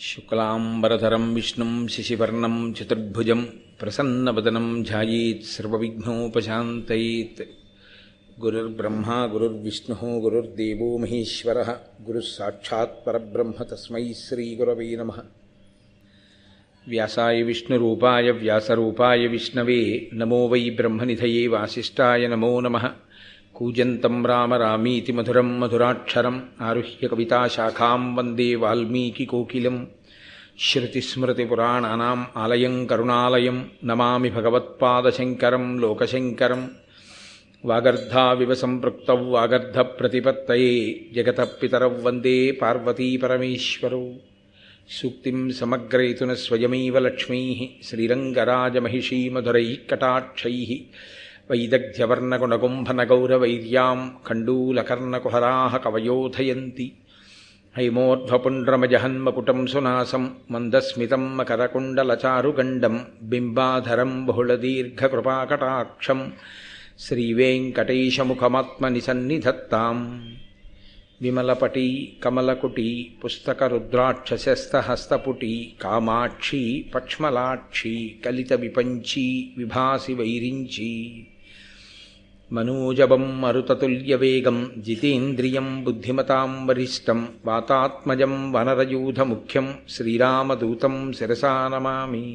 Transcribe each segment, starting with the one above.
శుక్లాంబరధరం విష్ణుం శశివర్ణం చతుర్భుజం ప్రసన్నవదనం ధ్యాయేత్ సర్వవిఘ్నోపశాంతయేత్. గురుర్బ్రహ్మా గురుర్విష్ణుః గురుర్దేవో మహేశ్వరః గురుః సాక్షాత్ పరబ్రహ్మ తస్మై శ్రీగురవే నమః. వ్యాసాయ విష్ణురూపాయ వ్యాసరూపాయ విష్ణవే నమో వై బ్రహ్మనిధయే వాసిష్ఠాయ నమో నమః. కూజంతం రామ రామీతి మధురం మధురాక్షరం ఆరుహ్య కవితాశాఖాం వందే వాల్మీకికోకిలం. శ్రుతిస్మృతిపురాణానాం ఆలయం కరుణాలయం నమామి భగవత్పాదశంకరం లోకశంకరం. వాగర్ధావివ సంపృక్తౌ వాగర్ధప్రతిపత్తయే జగతః పితరౌ వందే పార్వతీపరమేశ్వరౌ. సూక్తిం సమగ్రయతున స్వయమేవ లక్ష్మీః శ్రీరంగరాజమహిషీమధురైః కటాక్షైః. వైదగ్ధ్యవర్ణగుణగుంభనగౌరవైర్యాం కండూలకర్ణకుహరాः కవయోధయంతి. హైమోర్ధ్వపుండ్రమజహన్మకుటం సునాసం మందస్మితం మకరకుండలచారుగండం బింబాధరం బహుళదీర్ఘకృపాకటాక్షం శ్రీవేంకటేశముఖమాత్మనిసన్నిధత్తాం. విమలపటీ కమలకుటీ పుస్తకరుద్రాక్షశస్తహస్తపుటీ కామాక్షీ పక్ష్మలాక్షీ కలితవిపంచీ విభాసి వైరించీ. మనోజవం మరుతతుల్యవేగం జితేంద్రియం బుద్ధిమతాం వరిష్టం వాతాత్మజం వనరయూధముఖ్యం శ్రీరామదూతం శిరసా నమామి.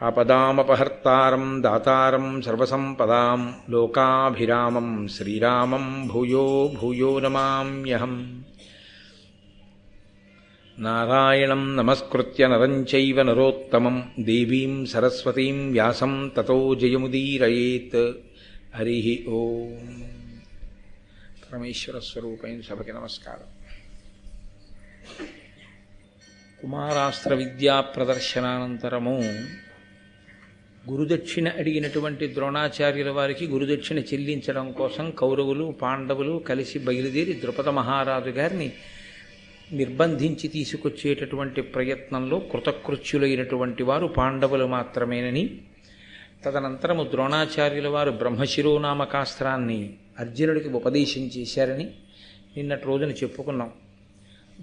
ఆపదామపహర్తారం దాతారం సర్వసంపదాం లోకాభిరామం శ్రీరామం భూయో భూయో నమామ్యహం. నారాయణం నమస్కృత్య నరం చైవ నరోత్తమం దేవీం సరస్వతీం వ్యాసం తతో జయముదీరయేత్. హరి ఓం. పరమేశ్వర స్వరూపైన సభకి నమస్కారం. కుమారాస్త్ర విద్యా ప్రదర్శనానంతరము గురుదక్షిణ అడిగినటువంటి ద్రోణాచార్యుల వారికి గురుదక్షిణ చెల్లించడం కోసం కౌరవులు పాండవులు కలిసి బయలుదేరి ద్రుపద మహారాజు గారిని నిర్బంధించి తీసుకొచ్చేటటువంటి ప్రయత్నంలో కృతకృత్యులైనటువంటి వారు పాండవులు మాత్రమేనని, తదనంతరము ద్రోణాచార్యుల వారు బ్రహ్మశిరోనామకాస్త్రాన్ని అర్జునుడికి ఉపదేశం చేశారని నిన్నటి రోజున చెప్పుకున్నాం.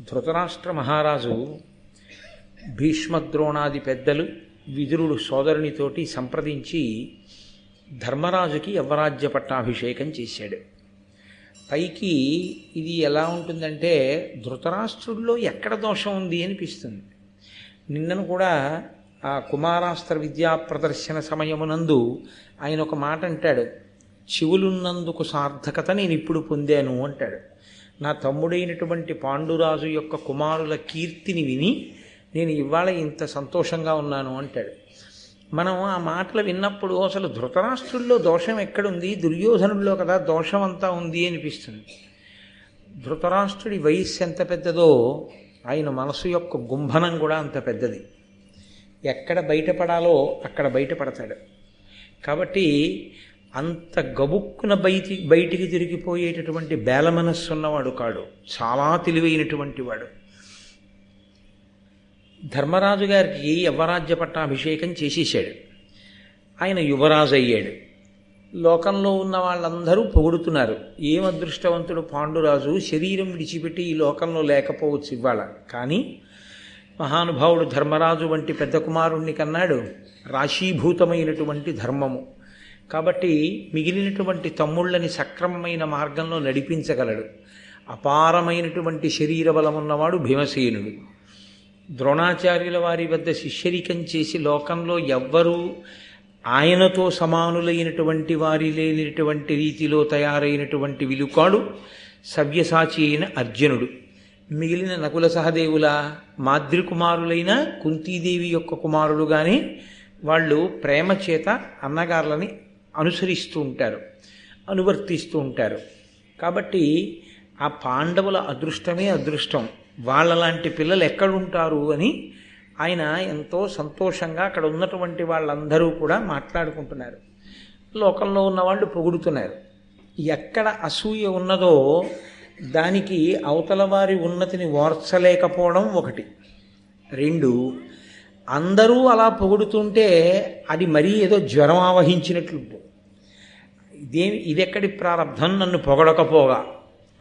ధృతరాష్ట్ర మహారాజు భీష్మద్రోణాది పెద్దలు విదురుడు సోదరునితోటి సంప్రదించి ధర్మరాజుకి యవ్వరాజ్య పట్టాభిషేకం చేశాడు. పైకి ఇది ఎలా ఉంటుందంటే ధృతరాష్ట్రుల్లో ఎక్కడ దోషం ఉంది అనిపిస్తుంది. నిన్నను కూడా ఆ కుమారాస్త్ర విద్యా ప్రదర్శన సమయమునందు ఆయన ఒక మాట అంటాడు, చెవులున్నందుకు సార్థకత నేను ఇప్పుడు పొందాను అంటాడు. నా తమ్ముడైనటువంటి పాండురాజు యొక్క కుమారుల కీర్తిని విని నేను ఇవాళ ఇంత సంతోషంగా ఉన్నాను అంటాడు. మనం ఆ మాటలు విన్నప్పుడు అసలు ధృతరాష్ట్రుల్లో దోషం ఎక్కడుంది, దుర్యోధనుల్లో కదా దోషం అంతా ఉంది అనిపిస్తుంది. ధృతరాష్ట్రుడి వయస్సు ఎంత పెద్దదో ఆయన మనసు యొక్క గుంభనం కూడా అంత పెద్దది. ఎక్కడ బయటపడాలో అక్కడ బయటపడతాడు. కాబట్టి అంత గబుక్కున బయటికి తిరిగిపోయేటటువంటి బేల మనస్సు ఉన్నవాడు కాడు, చాలా తెలివైనటువంటి వాడు. ధర్మరాజు గారికి యవ్వరాజ్య పట్టాభిషేకం చేసేసాడు. ఆయన యువరాజు అయ్యాడు. లోకంలో ఉన్న వాళ్ళందరూ పొగుడుతున్నారు, ఏం అదృష్టవంతుడు పాండురాజు, శరీరం విడిచిపెట్టి ఈ లోకంలో లేకపోవచ్చు ఇవాళ. కానీ మహానుభావుడు ధర్మరాజు వంటి పెద్ద కుమారుణ్ణి కన్నాడు. రాశీభూతమైనటువంటి ధర్మము కాబట్టి మిగిలినటువంటి తమ్ముళ్ళని సక్రమమైన మార్గంలో నడిపించగలడు. అపారమైనటువంటి శరీర బలమున్నవాడు భీమసేనుడు. ద్రోణాచార్యుల వారి వద్ద శిష్యరికం చేసి లోకంలో ఎవ్వరూ ఆయనతో సమానులైనటువంటి వారి లేనిటువంటి రీతిలో తయారైనటువంటి విలుకాడు సవ్యసాచి అయిన అర్జునుడు. మిగిలిన నకుల సహదేవుల మాద్రికుమారులైన కుంతీదేవి యొక్క కుమారులుగానే వాళ్ళు ప్రేమ చేత అన్నగారులని అనుసరిస్తూ ఉంటారు, అనువర్తిస్తూ ఉంటారు. కాబట్టి ఆ పాండవుల అదృష్టమే అదృష్టం, వాళ్ళలాంటి పిల్లలు ఎక్కడుంటారు అని ఆయన ఎంతో సంతోషంగా అక్కడ ఉన్నటువంటి వాళ్ళందరూ కూడా మాట్లాడుకుంటున్నారు. లోకంలో ఉన్నవాళ్ళు పొగుడుతున్నారు. ఎక్కడ అసూయ ఉన్నదో దానికి అవతల వారి ఉన్నతిని ఓర్చలేకపోవడం ఒకటి. రెండు, అందరూ అలా పొగుడుతుంటే అది మరీ ఏదో జ్వరం ఆవహించినట్లు, ఇదెక్కడి ప్రారంధం నన్ను పొగడకపోగా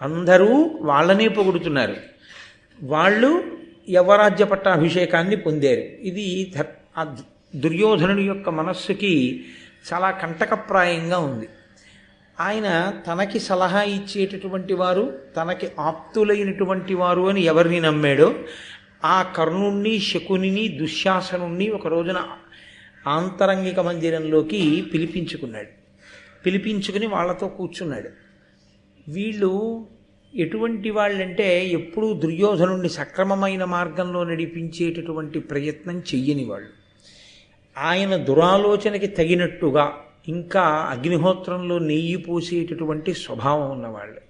అందరూ వాళ్ళనే పొగుడుతున్నారు. వాళ్ళు యవరాజ్య పట్టాభిషేకాన్ని పొందారు. ఇది ఆ దుర్యోధనుడి యొక్క మనస్సుకి చాలా కంటకప్రాయంగా ఉంది. ఆయన తనకి సలహా ఇచ్చేటటువంటి వారు, తనకి ఆప్తులైనటువంటి వారు అని ఎవరిని నమ్మాడో ఆ కర్ణుణ్ణి, శకునిని, దుశ్శాసనుణ్ణి ఒక రోజున ఆంతరంగిక మందిరంలోకి పిలిపించుకుని వాళ్ళతో కూర్చున్నాడు. వీళ్ళు ఎటువంటి వాళ్ళంటే ఎప్పుడూ దుర్యోధనుణ్ణి సక్రమమైన మార్గంలో నడిపించేటటువంటి ప్రయత్నం చెయ్యని వాళ్ళు. ఆయన దురాలోచనకి తగినట్టుగా ఇంకా అగ్నిహోత్రంలో నెయ్యి పోసేటటువంటి స్వభావం ఉన్నవాళ్ళు.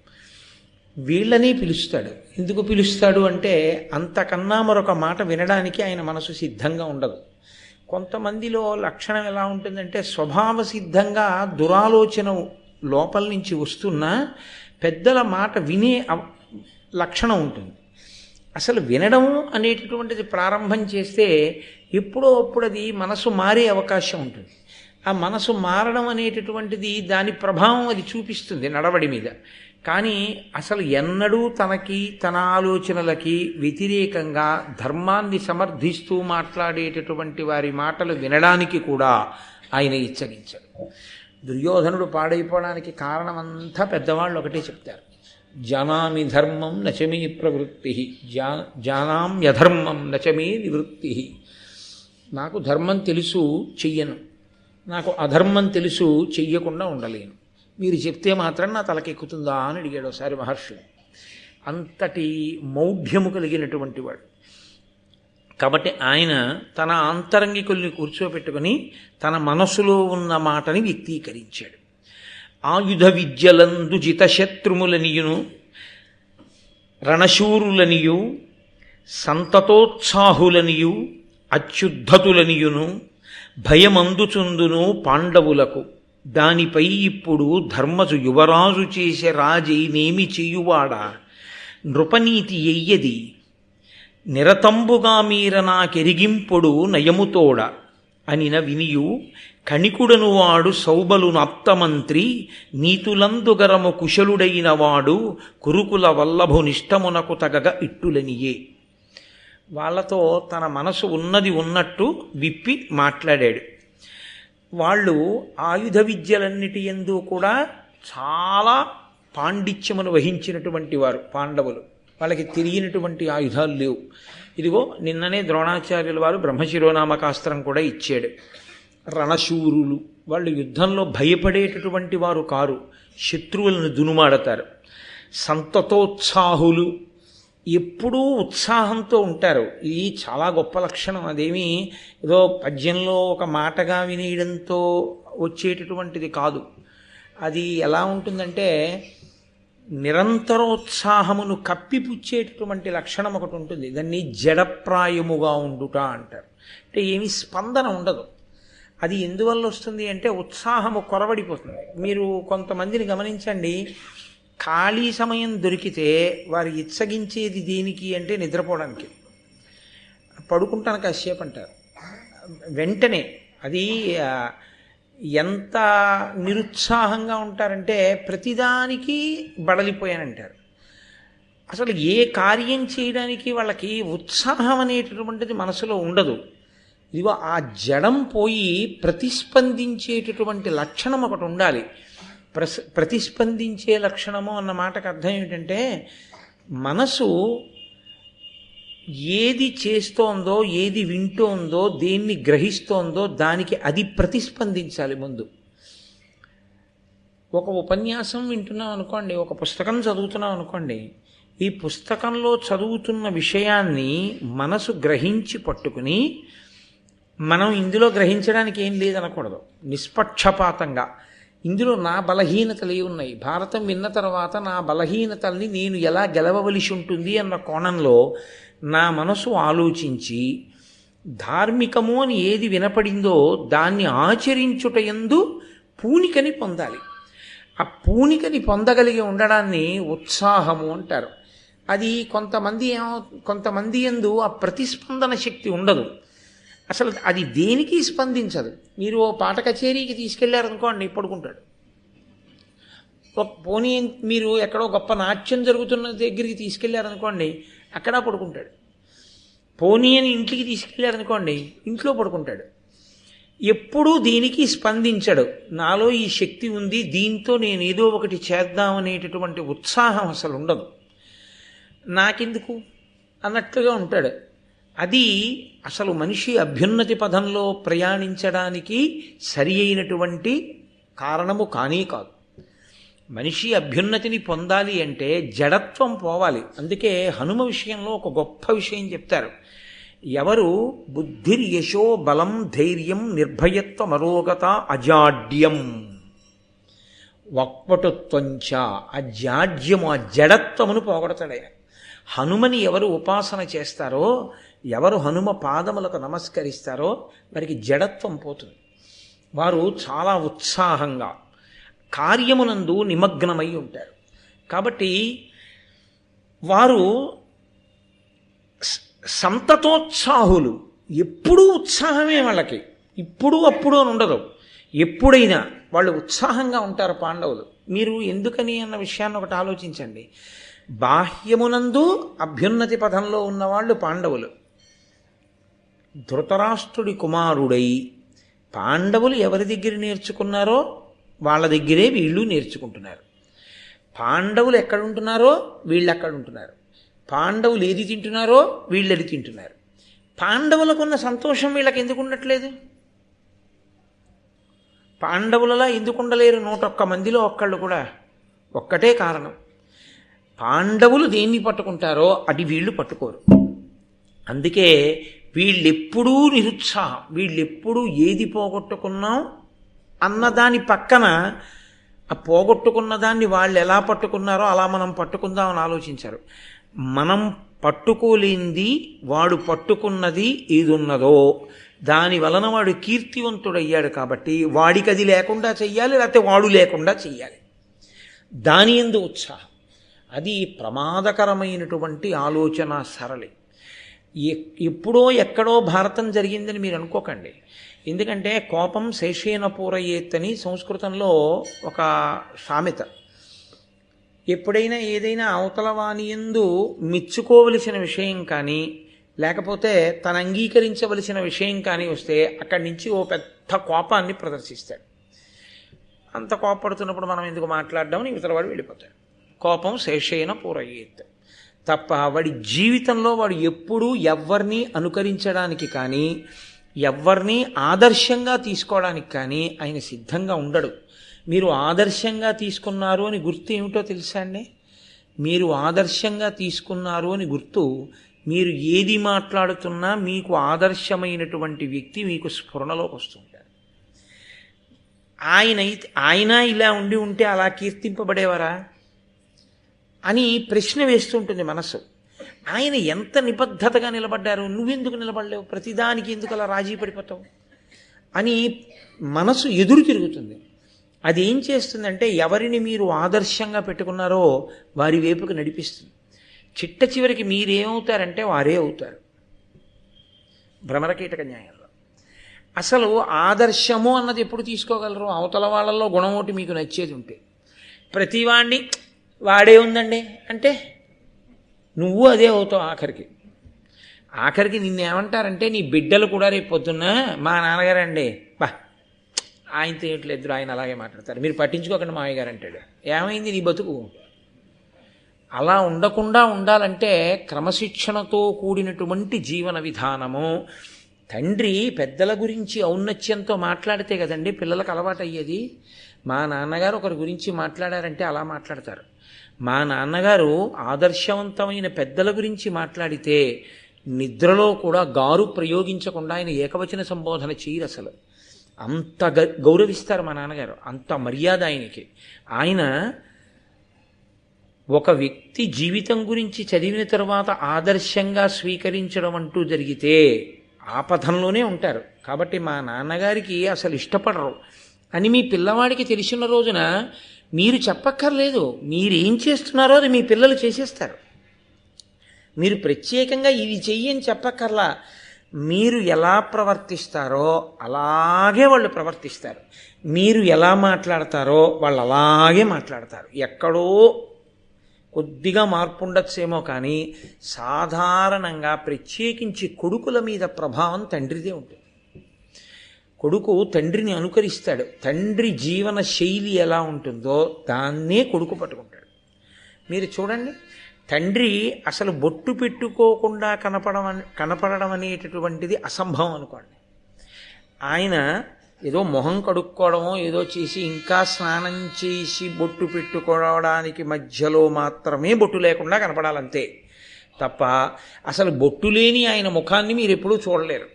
వీళ్ళని పిలుస్తాడు. ఎందుకు పిలుస్తాడు అంటే అంతకన్నా మరొక మాట వినడానికి ఆయన మనసు సిద్ధంగా ఉండదు. కొంతమందిలో లక్షణం ఎలా ఉంటుందంటే స్వభావ సిద్ధంగా దురాలోచన లోపల నుంచి వస్తున్నా పెద్దల మాట వినే లక్షణం ఉంటుంది. అసలు వినడం అనేటటువంటిది ప్రారంభం చేస్తే ఎప్పుడో అప్పుడు అది మనసు మారే అవకాశం ఉంటుంది. ఆ మనసు మారడం అనేటటువంటిది దాని ప్రభావం అది చూపిస్తుంది నడవడి మీద. కానీ అసలు ఎన్నడూ తనకి, తన ఆలోచనలకి వ్యతిరేకంగా ధర్మాన్ని సమర్థిస్తూ మాట్లాడేటటువంటి వారి మాటలు వినడానికి కూడా ఆయన ఇచ్చగించాడు. దుర్యోధనుడు పాడైపోవడానికి కారణమంతా పెద్దవాళ్ళు ఒకటే చెప్తారు: జానామి ధర్మం నచమే ప్రవృత్తి, జానామ్యధర్మం నచమే నివృత్తి. నాకు ధర్మం తెలుసు, చెయ్యను. నాకు అధర్మం తెలుసు, చెయ్యకుండా ఉండలేను. మీరు చెప్తే మాత్రం నా తలకెక్కుతుందా అని అడిగాడు ఒకసారి మహర్షులు. అంతటి మౌఢ్యము కలిగినటువంటి వాడు. కాబట్టి ఆయన తన ఆంతరంగికుల్ని కూర్చోపెట్టుకుని తన మనసులో ఉన్న మాటని వ్యక్తీకరించాడు. ఆయుధ విద్యలందు జితశత్రుములనియును రణశూరులనియు సంతతోత్సాహులనియు అత్యుద్ధతులనియును భయమందుచుందును పాండవులకు. దానిపై ఇప్పుడు ధర్మజు యువరాజు చేసే రాజైనేమి చేయువాడా, నృపనీతి ఎయ్యది నిరతంబుగా మీర నాకెరిగింపుడు నయముతోడ అనిన వినియు కణికుడను వాడు సౌబలు నాప్తమంత్రి నీతులందుగరము కుశలుడైన వాడు కురుకుల వల్లభు నిష్టమునకు తగగ ఇట్టులనియే. వాళ్ళతో తన మనసు ఉన్నది ఉన్నట్టు విప్పి మాట్లాడాడు. వాళ్ళు ఆయుధ విద్యలన్నిటి యందు కూడా చాలా పాండిత్యమును వహించినటువంటి వారు పాండవులు. వాళ్ళకి తెలియనటువంటి ఆయుధాలు లేవు. ఇదిగో నిన్ననే ద్రోణాచార్యుల వారు బ్రహ్మశిరోనామకాస్త్రం కూడా ఇచ్చాడు. రణశూరులు, వాళ్ళు యుద్ధంలో భయపడేటటువంటి వారు కారు, శత్రువులను దునుమాడతారు. సంతతోత్సాహులు, ఎప్పుడూ ఉత్సాహంతో ఉంటారు. ఇది చాలా గొప్ప లక్షణం. అదేమీ ఏదో పద్యంలో ఒక మాటగా వినేయడంతో వచ్చేటటువంటిది కాదు. అది ఎలా ఉంటుందంటే నిరంతరోత్సాహమును కప్పిపుచ్చేటటువంటి లక్షణం ఒకటి ఉంటుంది. దాన్ని జడప్రాయముగా ఉండుట అంటారు. అంటే ఏమీ స్పందన ఉండదు. అది ఎందువల్ల వస్తుంది అంటే ఉత్సాహము కొరవడిపోతుంది. మీరు కొంతమందిని గమనించండి, ఖాళీ సమయం దొరికితే వారు ఇచ్చగించేది దేనికి అంటే నిద్రపోవడానికి. పడుకుంటాను కాసేపు అంటారు. వెంటనే అది ఎంత నిరుత్సాహంగా ఉంటారంటే ప్రతిదానికి బడలిపోయానంటారు. అసలు ఏ కార్యం చేయడానికి వాళ్ళకి ఉత్సాహం అనేటటువంటిది మనసులో ఉండదు. ఇదిగో ఆ జడం పోయి ప్రతిస్పందించేటటువంటి లక్షణం ఒకటి ఉండాలి. ప్రతిస్పందించే లక్షణము అన్న మాటకు అర్థం ఏమిటంటే మనసు ఏది చేస్తోందో, ఏది వింటోందో, దేన్ని గ్రహిస్తోందో దానికి అది ప్రతిస్పందించాలి ముందు. ఒక ఉపన్యాసం వింటున్నాం అనుకోండి, ఒక పుస్తకం చదువుతున్నాం అనుకోండి, ఈ పుస్తకంలో చదువుతున్న విషయాన్ని మనసు గ్రహించి పట్టుకుని మనం ఇందులో గ్రహించడానికి ఏం లేదనకూడదు. నిష్పక్షపాతంగా ఇందులో నా బలహీనతలు ఉన్నాయి, భారతం విన్న తర్వాత నా బలహీనతల్ని నేను ఎలా గెలవవలసి ఉంటుంది అన్న కోణంలో నా మనసు ఆలోచించి ధార్మికము అని ఏది వినపడిందో దాన్ని ఆచరించుటయందు పూనికని పొందాలి. ఆ పూనికని పొందగలిగి ఉండడాన్ని ఉత్సాహము అంటారు. అది కొంతమంది యందు ఆ ప్రతిస్పందన శక్తి ఉండదు. అసలు అది దేనికి స్పందించదు. మీరు ఓ పాట కచేరీకి తీసుకెళ్లారనుకోండి, పడుకుంటాడు. పోనీ మీరు ఎక్కడో గొప్ప నాట్యం జరుగుతున్న దగ్గరికి తీసుకెళ్లారనుకోండి, అక్కడ పడుకుంటాడు. పోనీ అని ఇంటికి తీసుకెళ్ళారు అనుకోండి, ఇంట్లో పడుకుంటాడు. ఎప్పుడూ దీనికి స్పందించడు. నాలో ఈ శక్తి ఉంది, దీంతో నేను ఏదో ఒకటి చేద్దామనేటటువంటి ఉత్సాహం అసలు ఉండదు. నాకెందుకు అన్నట్లుగా ఉంటాడు. అది అసలు మనిషి అభ్యున్నతి పదంలో ప్రయాణించడానికి సరి అయినటువంటి కారణము కానీ కాదు. మనిషి అభ్యున్నతిని పొందాలి అంటే జడత్వం పోవాలి. అందుకే హనుమ విషయంలో ఒక గొప్ప విషయం చెప్తారు. ఎవరు బుద్ధిర్యశో బలం ధైర్యం నిర్భయత్వం అరోగత అజాడ్యం వక్పటుత్వంచ, ఆ జాడ్యము ఆ జడత్వమును పోగొడతాడు. హనుమని ఎవరు ఉపాసన చేస్తారో, ఎవరు హనుమ పాదములకు నమస్కరిస్తారో వారికి జడత్వం పోతుంది. వారు చాలా ఉత్సాహంగా కార్యమునందు నిమగ్నమై ఉంటారు. కాబట్టి వారు సంతతోత్సాహులు. ఎప్పుడూ ఉత్సాహమే వాళ్ళకి, ఇప్పుడు అప్పుడు అని ఉండదు. ఎప్పుడైనా వాళ్ళు ఉత్సాహంగా ఉంటారు పాండవులు. మీరు ఎందుకని అన్న విషయాన్ని ఒకటి ఆలోచించండి. బాహ్యమునందు అభ్యున్నతి పథంలో ఉన్నవాళ్ళు పాండవులు. ధృతరాష్ట్రుడి కుమారుడై పాండవులు ఎవరి దగ్గర నేర్చుకున్నారో వాళ్ళ దగ్గరే వీళ్ళు నేర్చుకుంటున్నారు. పాండవులు ఎక్కడుంటున్నారో వీళ్ళు ఎక్కడుంటున్నారు. పాండవులు ఏది తింటున్నారో వీళ్ళు అది తింటున్నారు. పాండవులకున్న సంతోషం వీళ్ళకి ఎందుకు ఉండట్లేదు? పాండవులలా ఎందుకు ఉండలేరు 101 మందిలో ఒక్కళ్ళు కూడా? ఒక్కటే కారణం, పాండవులు దేన్ని పట్టుకుంటారో అది వీళ్ళు పట్టుకోరు. అందుకే వీళ్ళెప్పుడూ నిరుత్సాహం. వీళ్ళెప్పుడూ ఏది పోగొట్టుకున్నాం అన్నదాని పక్కన ఆ పోగొట్టుకున్న దాన్ని వాళ్ళు ఎలా పట్టుకున్నారో అలా మనం పట్టుకుందామని ఆలోచించారు. మనం పట్టుకోలేంది వాడు పట్టుకున్నది ఏదున్నదో దాని వలన వాడు కీర్తివంతుడయ్యాడు. కాబట్టి వాడికి అది లేకుండా చెయ్యాలి, లేకపోతే వాడు లేకుండా చెయ్యాలి. దాని యందు ఉత్సాహం. అది ప్రమాదకరమైనటువంటి ఆలోచన సరళి. ఎప్పుడో ఎక్కడో భారతం జరిగిందని మీరు అనుకోకండి. ఎందుకంటే కోపం శేషేన పూరయేత్తని సంస్కృతంలో ఒక సామెత. ఎప్పుడైనా ఏదైనా అవతల వానియందు మెచ్చుకోవలసిన విషయం కానీ లేకపోతే తన అంగీకరించవలసిన విషయం కానీ వస్తే అక్కడి నుంచి ఓ పెద్ద కోపాన్ని ప్రదర్శిస్తాడు. అంత కోపడుతున్నప్పుడు మనం ఎందుకు మాట్లాడడం, ఇవతల వాడు వెళ్ళిపోతాడు. కోపం శేషేన పూరయేత్. తప్ప వాడి జీవితంలో వాడు ఎప్పుడూ ఎవరిని అనుకరించడానికి కానీ ఎవరిని ఆదర్శంగా తీసుకోవడానికి కానీ ఆయన సిద్ధంగా ఉండడు. మీరు ఆదర్శంగా తీసుకున్నారు అని గుర్తు ఏమిటో తెలుసా అండి? మీరు ఆదర్శంగా తీసుకున్నారు అని గుర్తు మీరు ఏది మాట్లాడుతున్నా మీకు ఆదర్శమైనటువంటి వ్యక్తి మీకు స్ఫురణలోకి వస్తుంటారు. ఆయన ఇలా ఉంటే అలా కీర్తింపబడేవారా అని ప్రశ్న వేస్తుంటుంది మనసు. ఆయన ఎంత నిబద్ధతగా నిలబడ్డారు, నువ్వెందుకు నిలబడలేవు, ప్రతిదానికి ఎందుకు అలా రాజీ పడిపోతావు అని మనసు ఎదురు తిరుగుతుంది. అది ఏం చేస్తుందంటే ఎవరిని మీరు ఆదర్శంగా పెట్టుకున్నారో వారి వైపుకు నడిపిస్తుంది. చిట్ట చివరికి మీరేమవుతారంటే వారే అవుతారు. భ్రమరకీటక న్యాయంలో అసలు ఆదర్శము అన్నది ఎప్పుడు తీసుకోగలరు? అవతల వాళ్ళల్లో గుణం ఒకటి మీకు నచ్చేది ఉంటే. ప్రతివాణ్ణి వాడే ఉందండి అంటే నువ్వు అదే అవుతావు. ఆఖరికి నిన్నేమంటారంటే నీ బిడ్డలు కూడా రేపు పొద్దున్న మా నాన్నగారండి ఆయనతో ఏమిట్లేదు, ఆయన అలాగే మాట్లాడతారు, మీరు పట్టించుకోకండి మావయ్య గారు అంటాడు. ఏమైంది నీ బతుకు? అలా ఉండకుండా ఉండాలంటే క్రమశిక్షణతో కూడినటువంటి జీవన విధానము. తండ్రి పెద్దల గురించి ఔన్నత్యంతో మాట్లాడితే కదండి పిల్లలకు అలవాటు అయ్యేది. మా నాన్నగారు ఒకరి గురించి మాట్లాడారంటే అలా మాట్లాడతారు. మా నాన్నగారు ఆదర్శవంతమైన పెద్దల గురించి మాట్లాడితే నిద్రలో కూడా గారు ప్రయోగించకుండా ఆయన ఏకవచన సంబోధన చేయరు. అసలు అంత గౌరవిస్తారు మా నాన్నగారు, అంత మర్యాద ఆయనకి. ఆయన ఒక వ్యక్తి జీవితం గురించి చదివిన తర్వాత ఆదర్శంగా స్వీకరించడం అంటూ జరిగితే ఆ పథంలోనే ఉంటారు. కాబట్టి మా నాన్నగారికి అసలు ఇష్టపడరు అని మీ పిల్లవాడికి తెలిసిన రోజున మీరు చెప్పక్కర్లేదు. మీరేం చేస్తున్నారో అది మీ పిల్లలు చేసేస్తారు. మీరు ప్రత్యేకంగా ఇది చెయ్యని చెప్పక్కర్లా. మీరు ఎలా ప్రవర్తిస్తారో అలాగే వాళ్ళు ప్రవర్తిస్తారు. మీరు ఎలా మాట్లాడతారో వాళ్ళు అలాగే మాట్లాడతారు. ఎక్కడో కొద్దిగా మార్పు ఉండొచ్చేమో కానీ సాధారణంగా ప్రత్యేకించి కొడుకుల మీద ప్రభావం తండ్రిదే ఉంటుంది. కొడుకు తండ్రిని అనుకరిస్తాడు. తండ్రి జీవన శైలి ఎలా ఉంటుందో దాన్నే కొడుకు పట్టుకుంటాడు. మీరు చూడండి, తండ్రి అసలు బొట్టు పెట్టుకోకుండా కనపడడం అనేటటువంటిది అసంభవం అనుకోండి. ఆయన ఏదో మొహం కడుక్కోవడమో ఏదో చేసి ఇంకా స్నానం చేసి బొట్టు పెట్టుకోవడానికి మధ్యలో మాత్రమే బొట్టు లేకుండా కనపడాలంతే తప్ప అసలు బొట్టు లేని ఆయన ముఖాన్ని మీరు ఎప్పుడూ చూడలేరు.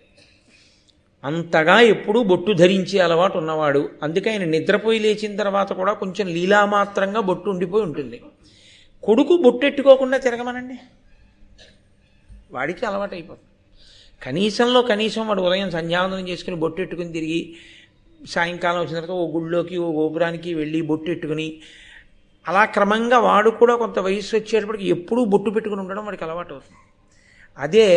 అంతగా ఎప్పుడూ బొట్టు ధరించే అలవాటు ఉన్నవాడు. అందుకే ఆయన నిద్రపోయి లేచిన తర్వాత కూడా కొంచెం లీలామాత్రంగా బొట్టు ఉండిపోయి ఉంటుంది. కొడుకు బొట్టెట్టుకోకుండా తిరగమనండి, వాడికి అలవాటు అయిపోతుంది. కనీసం వాడు ఉదయం సంధ్యావందనం చేసుకుని బొట్టెట్టుకుని తిరిగి సాయంకాలం వచ్చిన తర్వాత ఓ గుళ్ళోకి ఓ గోపురానికి వెళ్ళి బొట్టెట్టుకుని అలా క్రమంగా వాడు కూడా కొంత వయసు వచ్చేటప్పటికి ఎప్పుడూ బొట్టు పెట్టుకుని ఉండడం వాడికి అలవాటు అవుతుంది. అదే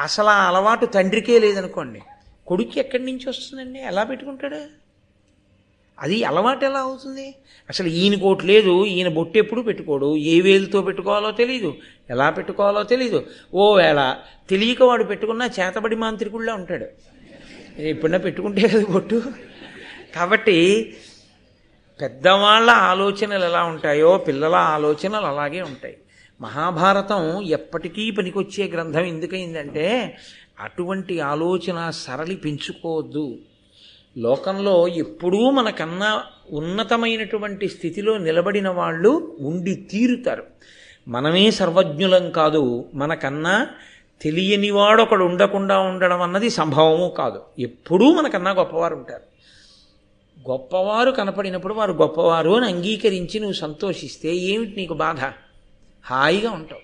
అసలు ఆ అలవాటు తండ్రికే లేదనుకోండి, కొడుకు ఎక్కడి నుంచి వస్తుందండి? ఎలా పెట్టుకుంటాడు? అది అలవాటు ఎలా అవుతుంది? అసలు ఈయనకోటి లేదు, ఈయన బొట్టు ఎప్పుడు పెట్టుకోడు, ఏ వేలుతో పెట్టుకోవాలో తెలీదు, ఎలా పెట్టుకోవాలో తెలీదు. ఓ వేళ తెలియక వాడు పెట్టుకున్నా చేతబడి మాంత్రికుళ్ళ ఉంటాడు. ఎప్పుడన్నా పెట్టుకుంటే కదా బొట్టు. కాబట్టి పెద్దవాళ్ళ ఆలోచనలు ఎలా ఉంటాయో పిల్లల ఆలోచనలు అలాగే ఉంటాయి. మహాభారతం ఎప్పటికీ పనికొచ్చే గ్రంథం ఎందుకయిందంటే అటువంటి ఆలోచన సరళి పెంచుకోవద్దు. లోకంలో ఎప్పుడూ మనకన్నా ఉన్నతమైనటువంటి స్థితిలో నిలబడిన వాళ్ళు ఉండి తీరుతారు. మనమే సర్వజ్ఞులం కాదు, మనకన్నా తెలియనివాడొకడు ఉండకుండా ఉండడం అన్నది సంభవము కాదు. ఎప్పుడూ మనకన్నా గొప్పవారు ఉంటారు. గొప్పవారు కనపడినప్పుడు వారు గొప్పవారు అని అంగీకరించి నువ్వు సంతోషిస్తే ఏమిటి నీకు బాధ? హాయిగా ఉంటావు.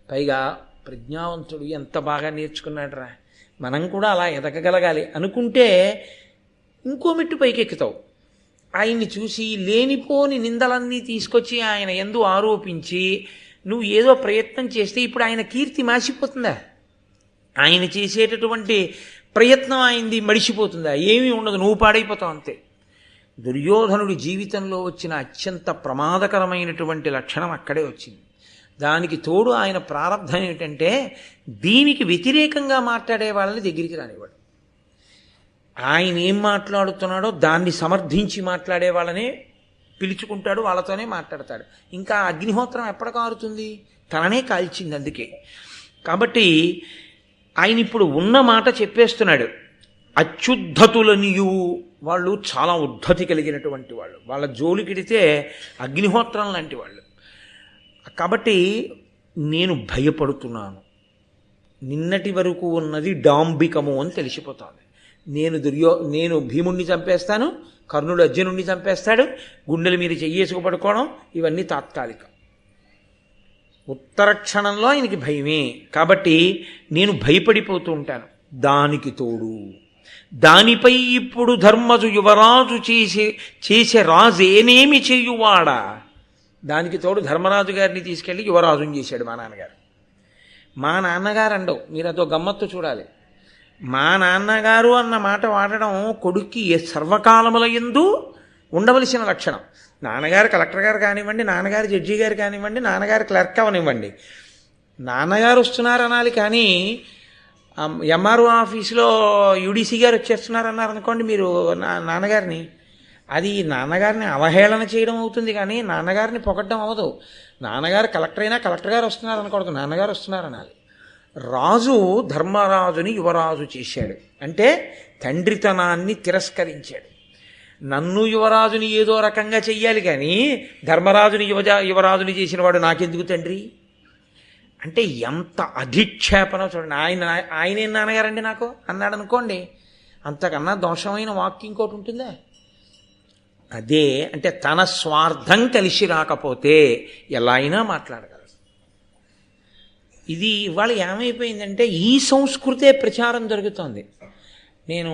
పైగా ప్రజ్ఞావంతుడు ఎంత బాగా నేర్చుకున్నాడురా, మనం కూడా అలా ఎదగగలగాలి అనుకుంటే ఇంకో మెట్టు పైకెక్కుతావు. ఆయన్ని చూసి లేనిపోని నిందలన్నీ తీసుకొచ్చి ఆయన యందు ఆరోపించి నువ్వు ఏదో ప్రయత్నం చేస్తే ఇప్పుడు ఆయన కీర్తి మాసిపోతుందా? ఆయన చేసేటటువంటి ప్రయత్నం ఆయనది మడిసిపోతుందా? ఏమీ ఉండదు, నువ్వు పాడైపోతావు అంతే. దుర్యోధనుడి జీవితంలో వచ్చిన అత్యంత ప్రమాదకరమైనటువంటి లక్షణం అక్కడే వచ్చింది. దానికి తోడు ఆయన ప్రారంభం ఏమిటంటే దీనికి వ్యతిరేకంగా మాట్లాడే వాళ్ళని దగ్గరికి రానివాడు. ఆయన ఏం మాట్లాడుతున్నాడో దాన్ని సమర్థించి మాట్లాడే వాళ్ళనే పిలుచుకుంటాడు, వాళ్ళతోనే మాట్లాడతాడు. ఇంకా అగ్నిహోత్రం ఎప్పటి కారుతుంది? తననే కాల్చింది. అందుకే కాబట్టి ఆయన ఇప్పుడు ఉన్న మాట చెప్పేస్తున్నాడు. అత్యుద్ధతులనియు వాళ్ళు చాలా ఉద్ధతి కలిగినటువంటి వాళ్ళు, వాళ్ళ జోలికిడితే అగ్నిహోత్రం లాంటి వాళ్ళు. కాబట్టి నేను భయపడుతున్నాను. నిన్నటి వరకు ఉన్నది డాంబికము అని తెలిసిపోతుంది. నేను భీముణ్ణి చంపేస్తాను, కర్ణుడు అర్జునుణ్ణి చంపేస్తాడు, గుండెల మీద చెయ్యేసుకు పడుకోవడం ఇవన్నీ తాత్కాలికం. ఉత్తర క్షణంలో ఆయనకి భయమే. కాబట్టి నేను భయపడిపోతూ ఉంటాను. దానికి తోడు దానిపై ఇప్పుడు ధర్మజు యువరాజు చేసే రాజు ఏనేమి చేయువాడా. దానికి తోడు ధర్మరాజు గారిని తీసుకెళ్ళి యువరాజుని చేశాడు మా నాన్నగారు. మా నాన్నగారు అండవు, మీరు అదో గమ్మత్తు చూడాలి. మా నాన్నగారు అన్న మాట వాడడం కొడుక్కి సర్వకాలముల యందు ఉండవలసిన లక్షణం. నాన్నగారు కలెక్టర్ గారు కానివ్వండి, నాన్నగారు జడ్జి గారు కానివ్వండి, నాన్నగారు క్లర్క్ అవనివ్వండి, నాన్నగారు వస్తున్నారు అనాలి. కానీ ఎంఆర్ఓ ఆఫీసులో యూడీసీ గారు వచ్చేస్తున్నారన్నారు అనుకోండి మీరు నాన్నగారిని, అది నాన్నగారిని అవహేళన చేయడం అవుతుంది కానీ నాన్నగారిని పొగడ్డం అవ్వదు. నాన్నగారు కలెక్టర్ అయినా కలెక్టర్ గారు వస్తున్నారు అనకూడదు, నాన్నగారు వస్తున్నారు అనాలి. రాజు ధర్మరాజుని యువరాజు చేశాడు అంటే తండ్రితనాన్ని తిరస్కరించాడు. నన్ను యువరాజుని ఏదో రకంగా చెయ్యాలి కానీ ధర్మరాజుని యువరాజుని చేసిన వాడు నాకెందుకు తండ్రి అంటే ఎంత అధిక్షేపన చూడండి. ఆయనేం నాన్నగారండి నాకు అన్నాడు అనుకోండి, అంతకన్నా దోషమైన వాక్యం ఇంకోటి ఉంటుందా? అదే అంటే తన స్వార్థం కలిసి రాకపోతే ఎలా అయినా మాట్లాడగలరు. ఇది ఇవాళ ఏమైపోయిందంటే ఈ సంస్కృతే ప్రచారం జరుగుతోంది. నేను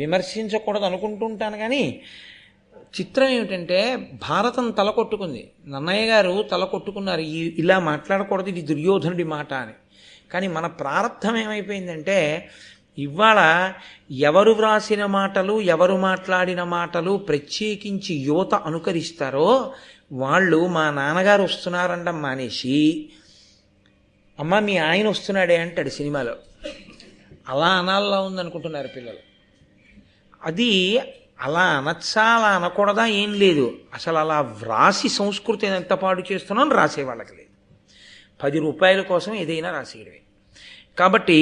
విమర్శించకూడదు అనుకుంటుంటాను కానీ చిత్రం ఏమిటంటే భారతం తలకొట్టుకుంది. నన్నయ్య గారు తలకొట్టుకున్నారు, ఇలా మాట్లాడకూడదు, ఇది దుర్యోధనుడి మాట అని. కానీ మన ప్రారంభం ఏమైపోయిందంటే ఇవాళ ఎవరు వ్రాసిన మాటలు ఎవరు మాట్లాడిన మాటలు ప్రత్యేకించి యువత అనుకరిస్తారో వాళ్ళు మా నాన్నగారు వస్తున్నారండం మానేసి అమ్మ మీ ఆయన వస్తున్నాడే అంటాడు సినిమాలో. అలా అనాల్లో ఉందనుకుంటున్నారు పిల్లలు. అది అలా అనొచ్చా అలా అనకూడదా ఏం లేదు. అసలు అలా వ్రాసి సంస్కృతిని ఎంత పాడు చేస్తున్నాం రాసే వాళ్ళకి లేదు. 10 రూపాయల కోసం ఏదైనా రాసేయడమే. కాబట్టి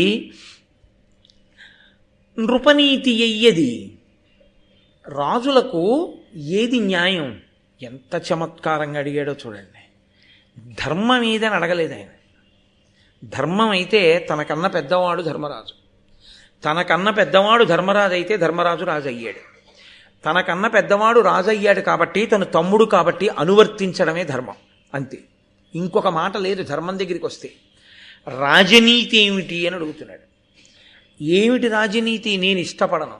నృపనీతి అయ్యేది రాజులకు ఏది న్యాయం, ఎంత చమత్కారంగా అడిగాడో చూడండి. ధర్మం ఏదని అడగలేదు ఆయన. ధర్మం అయితే తనకన్నా పెద్దవాడు ధర్మరాజు, తనకన్నా పెద్దవాడు ధర్మరాజు అయితే ధర్మరాజు రాజు అయ్యాడు. తనకన్నా పెద్దవాడు రాజు అయ్యాడు కాబట్టి తను తమ్ముడు కాబట్టి అనువర్తించడమే ధర్మం, అంతే. ఇంకొక మాట లేదు ధర్మం దగ్గరికి వస్తే. రాజనీతి ఏమిటి అని అడుగుతున్నాడు. ఏమిటి రాజనీతి? నేను ఇష్టపడను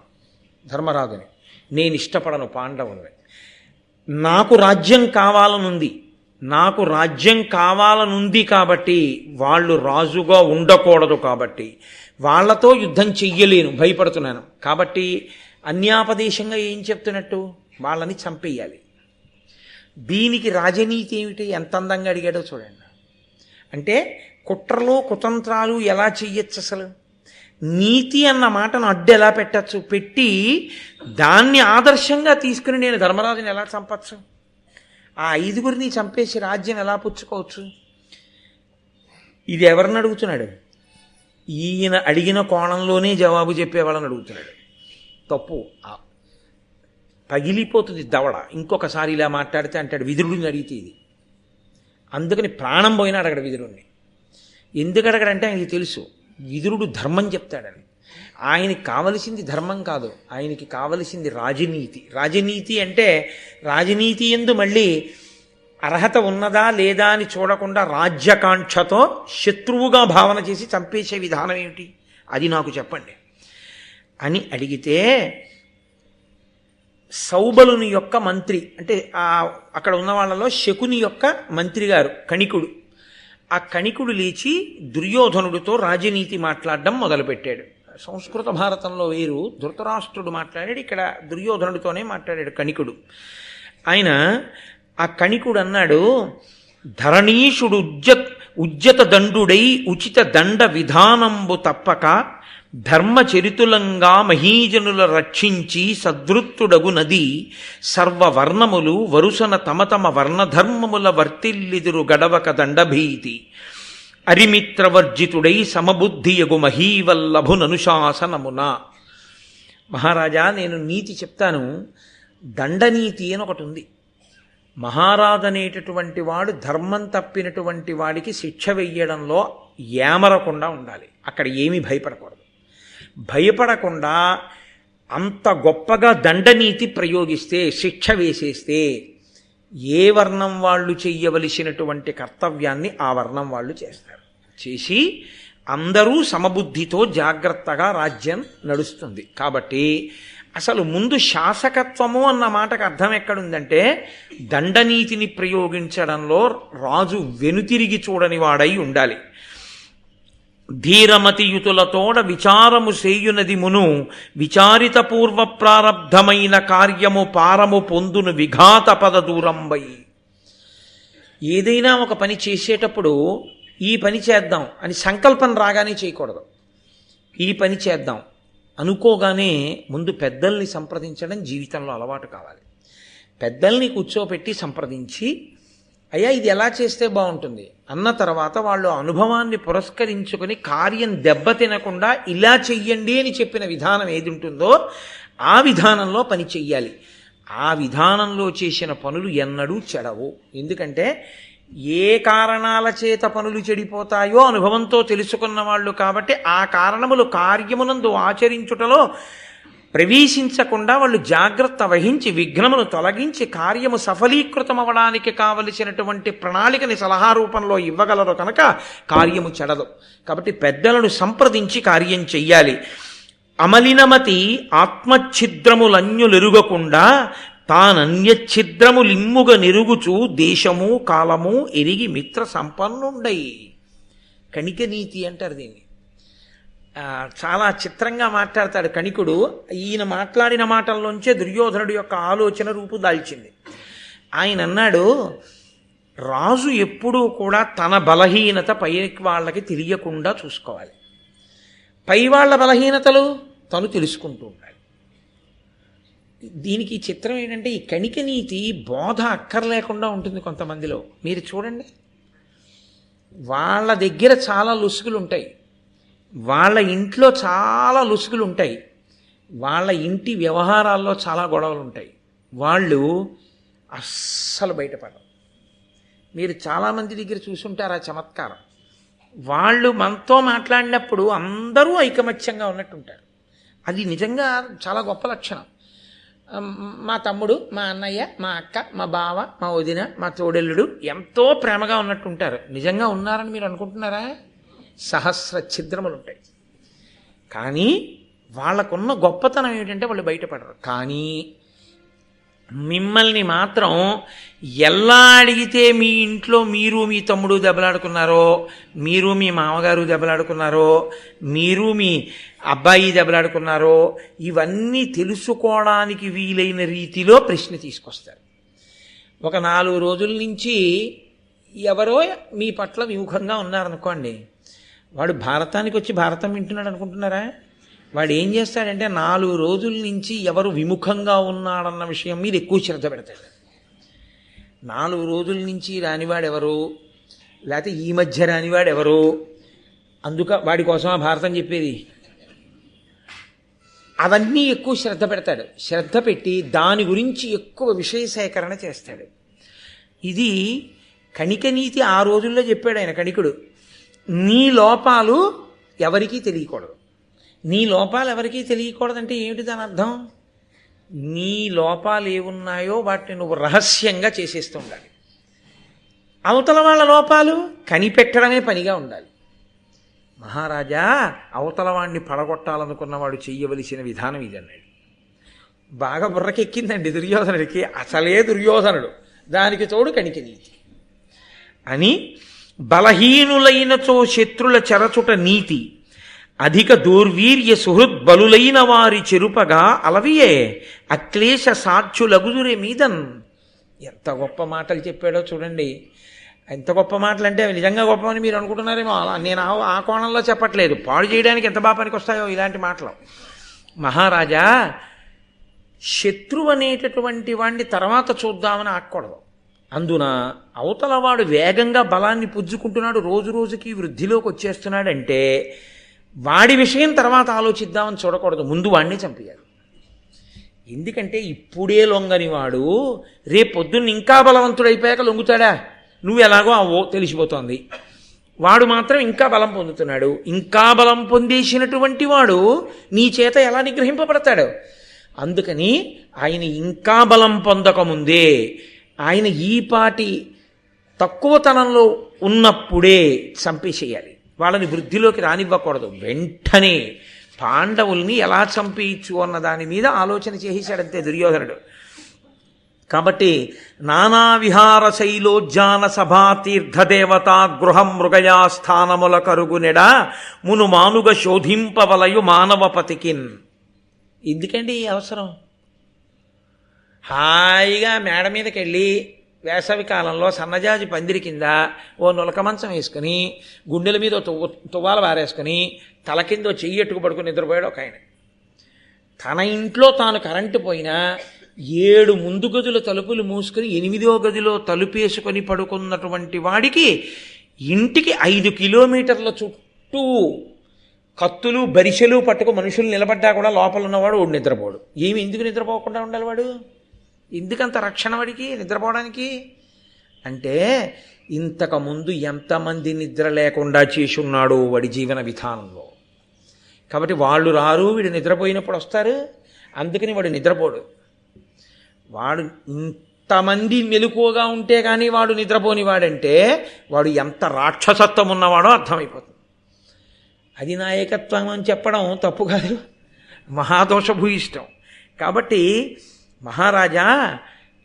ధర్మరాజుని, నేను ఇష్టపడను పాండవుని, నాకు రాజ్యం కావాలనుంది, నాకు రాజ్యం కావాలనుంది కాబట్టి వాళ్ళు రాజుగా ఉండకూడదు, కాబట్టి వాళ్లతో యుద్ధం చెయ్యలేను, భయపడుతున్నాను. కాబట్టి అన్యాపదేశంగా ఏం చెప్తున్నట్టు వాళ్ళని చంపేయాలి. దీనికి రాజనీతి ఏమిటి? ఎంత అందంగా అడిగాడో చూడండి. అంటే కుట్రలు కుతంత్రాలు ఎలా చెయ్యొచ్చు, అసలు నీతి అన్న మాటను అడ్డు ఎలా పెట్టచ్చు, పెట్టి దాన్ని ఆదర్శంగా తీసుకుని నేను ధర్మరాజుని ఎలా చంపచ్చు, ఆ 5గురిని చంపేసి రాజ్యం ఎలా పుచ్చుకోవచ్చు? ఇది ఎవరిని అడుగుతున్నాడు? ఈయన అడిగిన కోణంలోనే జవాబు చెప్పేవాళ్ళని అడుగుతున్నాడు. తప్పు. పగిలిపోతుంది దవడ. ఇంకొకసారి ఇలా మాట్లాడితే అంటాడు విదురుడిని అడిగితే ఇది. అందుకని ప్రాణం పోయినా అడగడు విదురుణ్ణి. ఎందుకు అడగడంటే ఆయనకి తెలుసు విదురుడు ధర్మం చెప్తాడని. ఆయనకి కావలసింది ధర్మం కాదు, ఆయనకి కావలసింది రాజనీతి. రాజనీతి అంటే రాజనీతి యందు మళ్ళీ అర్హత ఉన్నదా లేదా అని చూడకుండా రాజ్యకాంక్షతో శత్రువుగా భావన చేసి చంపేసే విధానం ఏమిటి, అది నాకు చెప్పండి అని అడిగితే, సౌబలుని యొక్క మంత్రి అంటే అక్కడ ఉన్న వాళ్ళలో శకుని యొక్క మంత్రి గారు కణికుడు, ఆ కణికుడు లేచి దుర్యోధనుడితో రాజనీతి మాట్లాడడం మొదలుపెట్టాడు. సంస్కృత భారతంలో వేరు, ధృతరాష్ట్రుడు మాట్లాడాడు, ఇక్కడ దుర్యోధనుడితోనే మాట్లాడాడు కణికుడు. ఆయన ఆ కణికుడు అన్నాడు, ధరణీషుడు ఉజ్జత దండుడై ఉచిత దండ విధానంబు తప్పక ధర్మచరితులంగా మహీజనుల రక్షించి సదృత్తుడగు నది సర్వవర్ణములు వరుసన తమ తమ వర్ణధర్మముల వర్తిల్లిదురు గడవక దండభీతి అరిమిత్రవర్జితుడై సమబుద్ధియగు మహీవల్లభుననుశాసనమున. మహారాజా, నేను నీతి చెప్తాను. దండనీతి అని ఒకటి ఉంది. మహారాజు అనేటటువంటి వాడు ధర్మం తప్పినటువంటి వాడికి శిక్ష వెయ్యడంలో ఏమరకుండా ఉండాలి. అక్కడ ఏమీ భయపడకూడదు. భయపడకుండా అంత గొప్పగా దండనీతి ప్రయోగిస్తే, శిక్ష వేసేస్తే, ఏ వర్ణం వాళ్ళు చెయ్యవలసినటువంటి కర్తవ్యాన్ని ఆ వర్ణం వాళ్ళు చేస్తారు. చేసి అందరూ సమబుద్ధితో జాగ్రత్తగా రాజ్యం నడుస్తుంది. కాబట్టి అసలు ముందు శాసకత్వము అన్న మాటకు అర్థం ఎక్కడుందంటే, దండనీతిని ప్రయోగించడంలో రాజు వెనుతిరిగి చూడని వాడై ఉండాలి. ధీరమతియుతులతోడ విచారము సేయునది మును విచారిత పూర్వ ప్రారబ్ధమైన కార్యము పారము పొందును విఘాత పద దూరంబై. ఏదైనా ఒక పని చేసేటప్పుడు ఈ పని చేద్దాం అని సంకల్పం రాగానే చేయకూడదు. ఈ పని చేద్దాం అనుకోగానే ముందు పెద్దల్ని సంప్రదించడం జీవితంలో అలవాటు కావాలి. పెద్దల్ని కూర్చోపెట్టి సంప్రదించి, అయ్యా ఇది ఎలా చేస్తే బాగుంటుంది అన్న తర్వాత వాళ్ళు అనుభవాన్ని పురస్కరించుకొని కార్యం దెబ్బతినకుండా ఇలా చెయ్యండి అని చెప్పిన విధానం ఏది ఉంటుందో ఆ విధానంలో పని చెయ్యాలి. ఆ విధానంలో చేసిన పనులు ఎన్నడూ చెడవు. ఎందుకంటే ఏ కారణాల చేత పనులు చెడిపోతాయో అనుభవంతో తెలుసుకున్న వాళ్ళు కాబట్టి ఆ కారణములు కార్యమునందు ఆచరించుటలో ప్రవేశించకుండా వాళ్ళు జాగ్రత్త వహించి విఘ్నమును తొలగించి కార్యము సఫలీకృతమవడానికి కావలసినటువంటి ప్రణాళికని సలహా రూపంలో ఇవ్వగలరు కనుక కార్యము చెడదు. కాబట్టి పెద్దలను సంప్రదించి కార్యం చెయ్యాలి. అమలినమతి ఆత్మఛిద్రములన్యులెరుగకుండా తానన్యఛిద్రములిమ్ముగ నెరుగుచూ దేశము కాలము ఎరిగి మిత్ర సంపన్నుండై. కణిక నీతి అంటారు దీన్ని. చాలా చిత్రంగా మాట్లాడతాడు కణికుడు. ఈయన మాట్లాడిన మాటల్లోంచే దుర్యోధనుడి యొక్క ఆలోచన రూపుదాల్చింది. ఆయన అన్నాడు, రాజు ఎప్పుడూ కూడా తన బలహీనత పై వాళ్ళకి తెలియకుండా చూసుకోవాలి. పై వాళ్ళ బలహీనతలు తను తెలుసుకుంటూ ఉండాలి. దీనికి చిత్రం ఏంటంటే, ఈ కణిక నీతి బోధ అక్కర్లేకుండా ఉంటుంది కొంతమందిలో. మీరు చూడండి, వాళ్ళ దగ్గర చాలా లుసుగులు ఉంటాయి, వాళ్ళ ఇంట్లో చాలా లుసుగులు ఉంటాయి, వాళ్ళ ఇంటి వ్యవహారాల్లో చాలా గొడవలు ఉంటాయి. వాళ్ళు అస్సలు బయటపడరు. మీరు చాలామంది దగ్గర చూసుంటారు ఆ చమత్కారం. వాళ్ళు మనతో మాట్లాడినప్పుడు అందరూ ఐకమత్యంగా ఉన్నట్టుంటారు. అది నిజంగా చాలా గొప్ప లక్షణం. మా తమ్ముడు, మా అన్నయ్య, మా అక్క, మా బావ, మా వదిన, మా తోడెల్లుడు ఎంతో ప్రేమగా ఉన్నట్టుంటారు. నిజంగా ఉన్నారని మీరు అనుకుంటున్నారా? సహస్ర ఛిద్రములు ఉంటాయి. కానీ వాళ్ళకున్న గొప్పతనం ఏమిటంటే వాళ్ళు బయటపడరు. కానీ మిమ్మల్ని మాత్రం ఎలా అడిగితే మీ ఇంట్లో మీరు మీ తమ్ముడు దెబ్బలాడుకున్నారో, మీరు మీ మామగారు దెబ్బలాడుకున్నారో, మీరు మీ అబ్బాయి దెబ్బలాడుకున్నారో, ఇవన్నీ తెలుసుకోవడానికి వీలైన రీతిలో ప్రశ్న తీసుకొస్తారు. ఒక 4 రోజుల నుంచి ఎవరో మీ పట్ల విముఖంగా ఉన్నారనుకోండి, వాడు భారతానికి వచ్చి భారతం వింటున్నాడు అనుకుంటున్నారా? వాడు ఏం చేస్తాడంటే 4 రోజుల నుంచి ఎవరు విముఖంగా ఉన్నాడన్న విషయం మీద ఎక్కువ శ్రద్ధ పెడతాడు. 4 రోజుల నుంచి రానివాడెవరు, లేకపోతే ఈ మధ్య రానివాడెవరు, అందుక వాడి కోసం ఆ భారతం చెప్పేది, అవన్నీ ఎక్కువ శ్రద్ధ పెడతాడు. శ్రద్ధ పెట్టి దాని గురించి ఎక్కువ విషయ సేకరణ చేస్తాడు. ఇది కణిక నీతి ఆ రోజుల్లో చెప్పాడు ఆయన కణికుడు. నీ లోపాలు ఎవరికీ తెలియకూడదు. నీ లోపాలు ఎవరికీ తెలియకూడదంటే ఏమిటి దాని అర్థం? నీ లోపాలు ఏమున్నాయో వాటిని నువ్వు రహస్యంగా చేసేస్తూ ఉండాలి. అవతల వాళ్ళ లోపాలు కనిపెట్టడమే పనిగా ఉండాలి. మహారాజా అవతల వాడిని పడగొట్టాలనుకున్నవాడు చెయ్యవలసిన విధానం ఇది అన్నాడు. బాగా బుర్రకెక్కిందండి దుర్యోధనుడికి. అసలే దుర్యోధనుడు, దానికి తోడు కణిక నీతి అని. బలహీనులైనచో శత్రుల చెరచుట నీతి, అధిక దూర్వీర్య సుహృద్బలులైన వారి చెరుపగా అలవియే అక్లేశ సాక్షులగుదురే మీదన్. ఎంత గొప్ప మాటలు చెప్పాడో చూడండి. ఎంత గొప్ప మాటలు అంటే అవి నిజంగా గొప్పవని మీరు అనుకుంటున్నారేమో. నేను ఆ కోణంలో చెప్పట్లేదు. పాడు చేయడానికి ఎంత బాగా పనికి వస్తాయో ఇలాంటి మాటలు. మహారాజా, శత్రువు అనేటటువంటి వాడిని తర్వాత చూద్దామని ఆక్కూడదు. అందున అవతలవాడు వేగంగా బలాన్ని పుంజుకుంటున్నాడు, రోజు రోజుకి వృద్ధిలోకి వచ్చేస్తున్నాడంటే వాడి విషయం తర్వాత ఆలోచిద్దామని చూడకూడదు, ముందు వాడిని చంపేయాలి. ఎందుకంటే ఇప్పుడే లొంగని వాడు రేపొద్దున్న ఇంకా బలవంతుడైపోయాక లొంగుతాడా? నువ్వు ఎలాగో తెలిసిపోతోంది. వాడు మాత్రం ఇంకా బలం పొందుతున్నాడు. ఇంకా బలం పొందేసినటువంటి వాడు నీ చేత ఎలా నిగ్రహింపబడతాడు? అందుకని ఆయన ఇంకా బలం పొందకముందే, ఆయన ఈపాటి తక్కువతనంలో ఉన్నప్పుడే చంపేసేయాలి. వాళ్ళని వృద్ధిలోకి రానివ్వకూడదు. వెంటనే పాండవుల్ని ఎలా చంపేయచ్చు అన్న దాని మీద ఆలోచన చేసేశాడంతే దుర్యోధనుడు. కాబట్టి నానా విహార శైలోజ్జాన సభా తీర్థదేవతా గృహం మృగయా స్థానముల కరుగునెడ మును మానుగ శోధింపవలయు మానవపతికిన్. ఎందుకండి ఈ అవసరం? హాయిగా మేడ మీదకి వెళ్ళి వేసవి కాలంలో సన్నజాజి పందిరి కింద ఓ నులక మంచం వేసుకుని, గుండెల మీద తువ్వాల వారేసుకుని, తల కింద చెయ్యట్టుకు పడుకుని నిద్రపోయాడు ఒక ఆయన. తన ఇంట్లో తాను కరెంటు పోయినా 7 ముందు గదుల తలుపులు మూసుకుని 8వ గదిలో తలుపేసుకొని పడుకున్నటువంటి వాడికి ఇంటికి 5 కిలోమీటర్ల చుట్టూ కత్తులు బరిసెలు పట్టుకు మనుషులు నిలబడ్డా కూడా లోపల ఉన్నవాడు వాడు నిద్రపోడు. ఎందుకు నిద్రపోకుండా ఉండాలి వాడు? ఎందుకంత రక్షణ వాడికి నిద్రపోవడానికి? అంటే ఇంతకుముందు ఎంతమంది నిద్ర లేకుండా చేసి ఉన్నాడు వాడి జీవన విధానంలో. కాబట్టి వాళ్ళు రారు, వీడు నిద్రపోయినప్పుడు వస్తారు. అందుకని వాడు నిద్రపోడు. వాడు ఇంతమంది మెలకువగా ఉంటే కానీ వాడు నిద్రపోని వాడంటే వాడు ఎంత రాక్షసత్వం ఉన్నవాడో అర్థమైపోతుంది. అది నాయకత్వం అని చెప్పడం తప్పు కాదు, మహాదోషభూయిష్టం. కాబట్టి మహారాజా,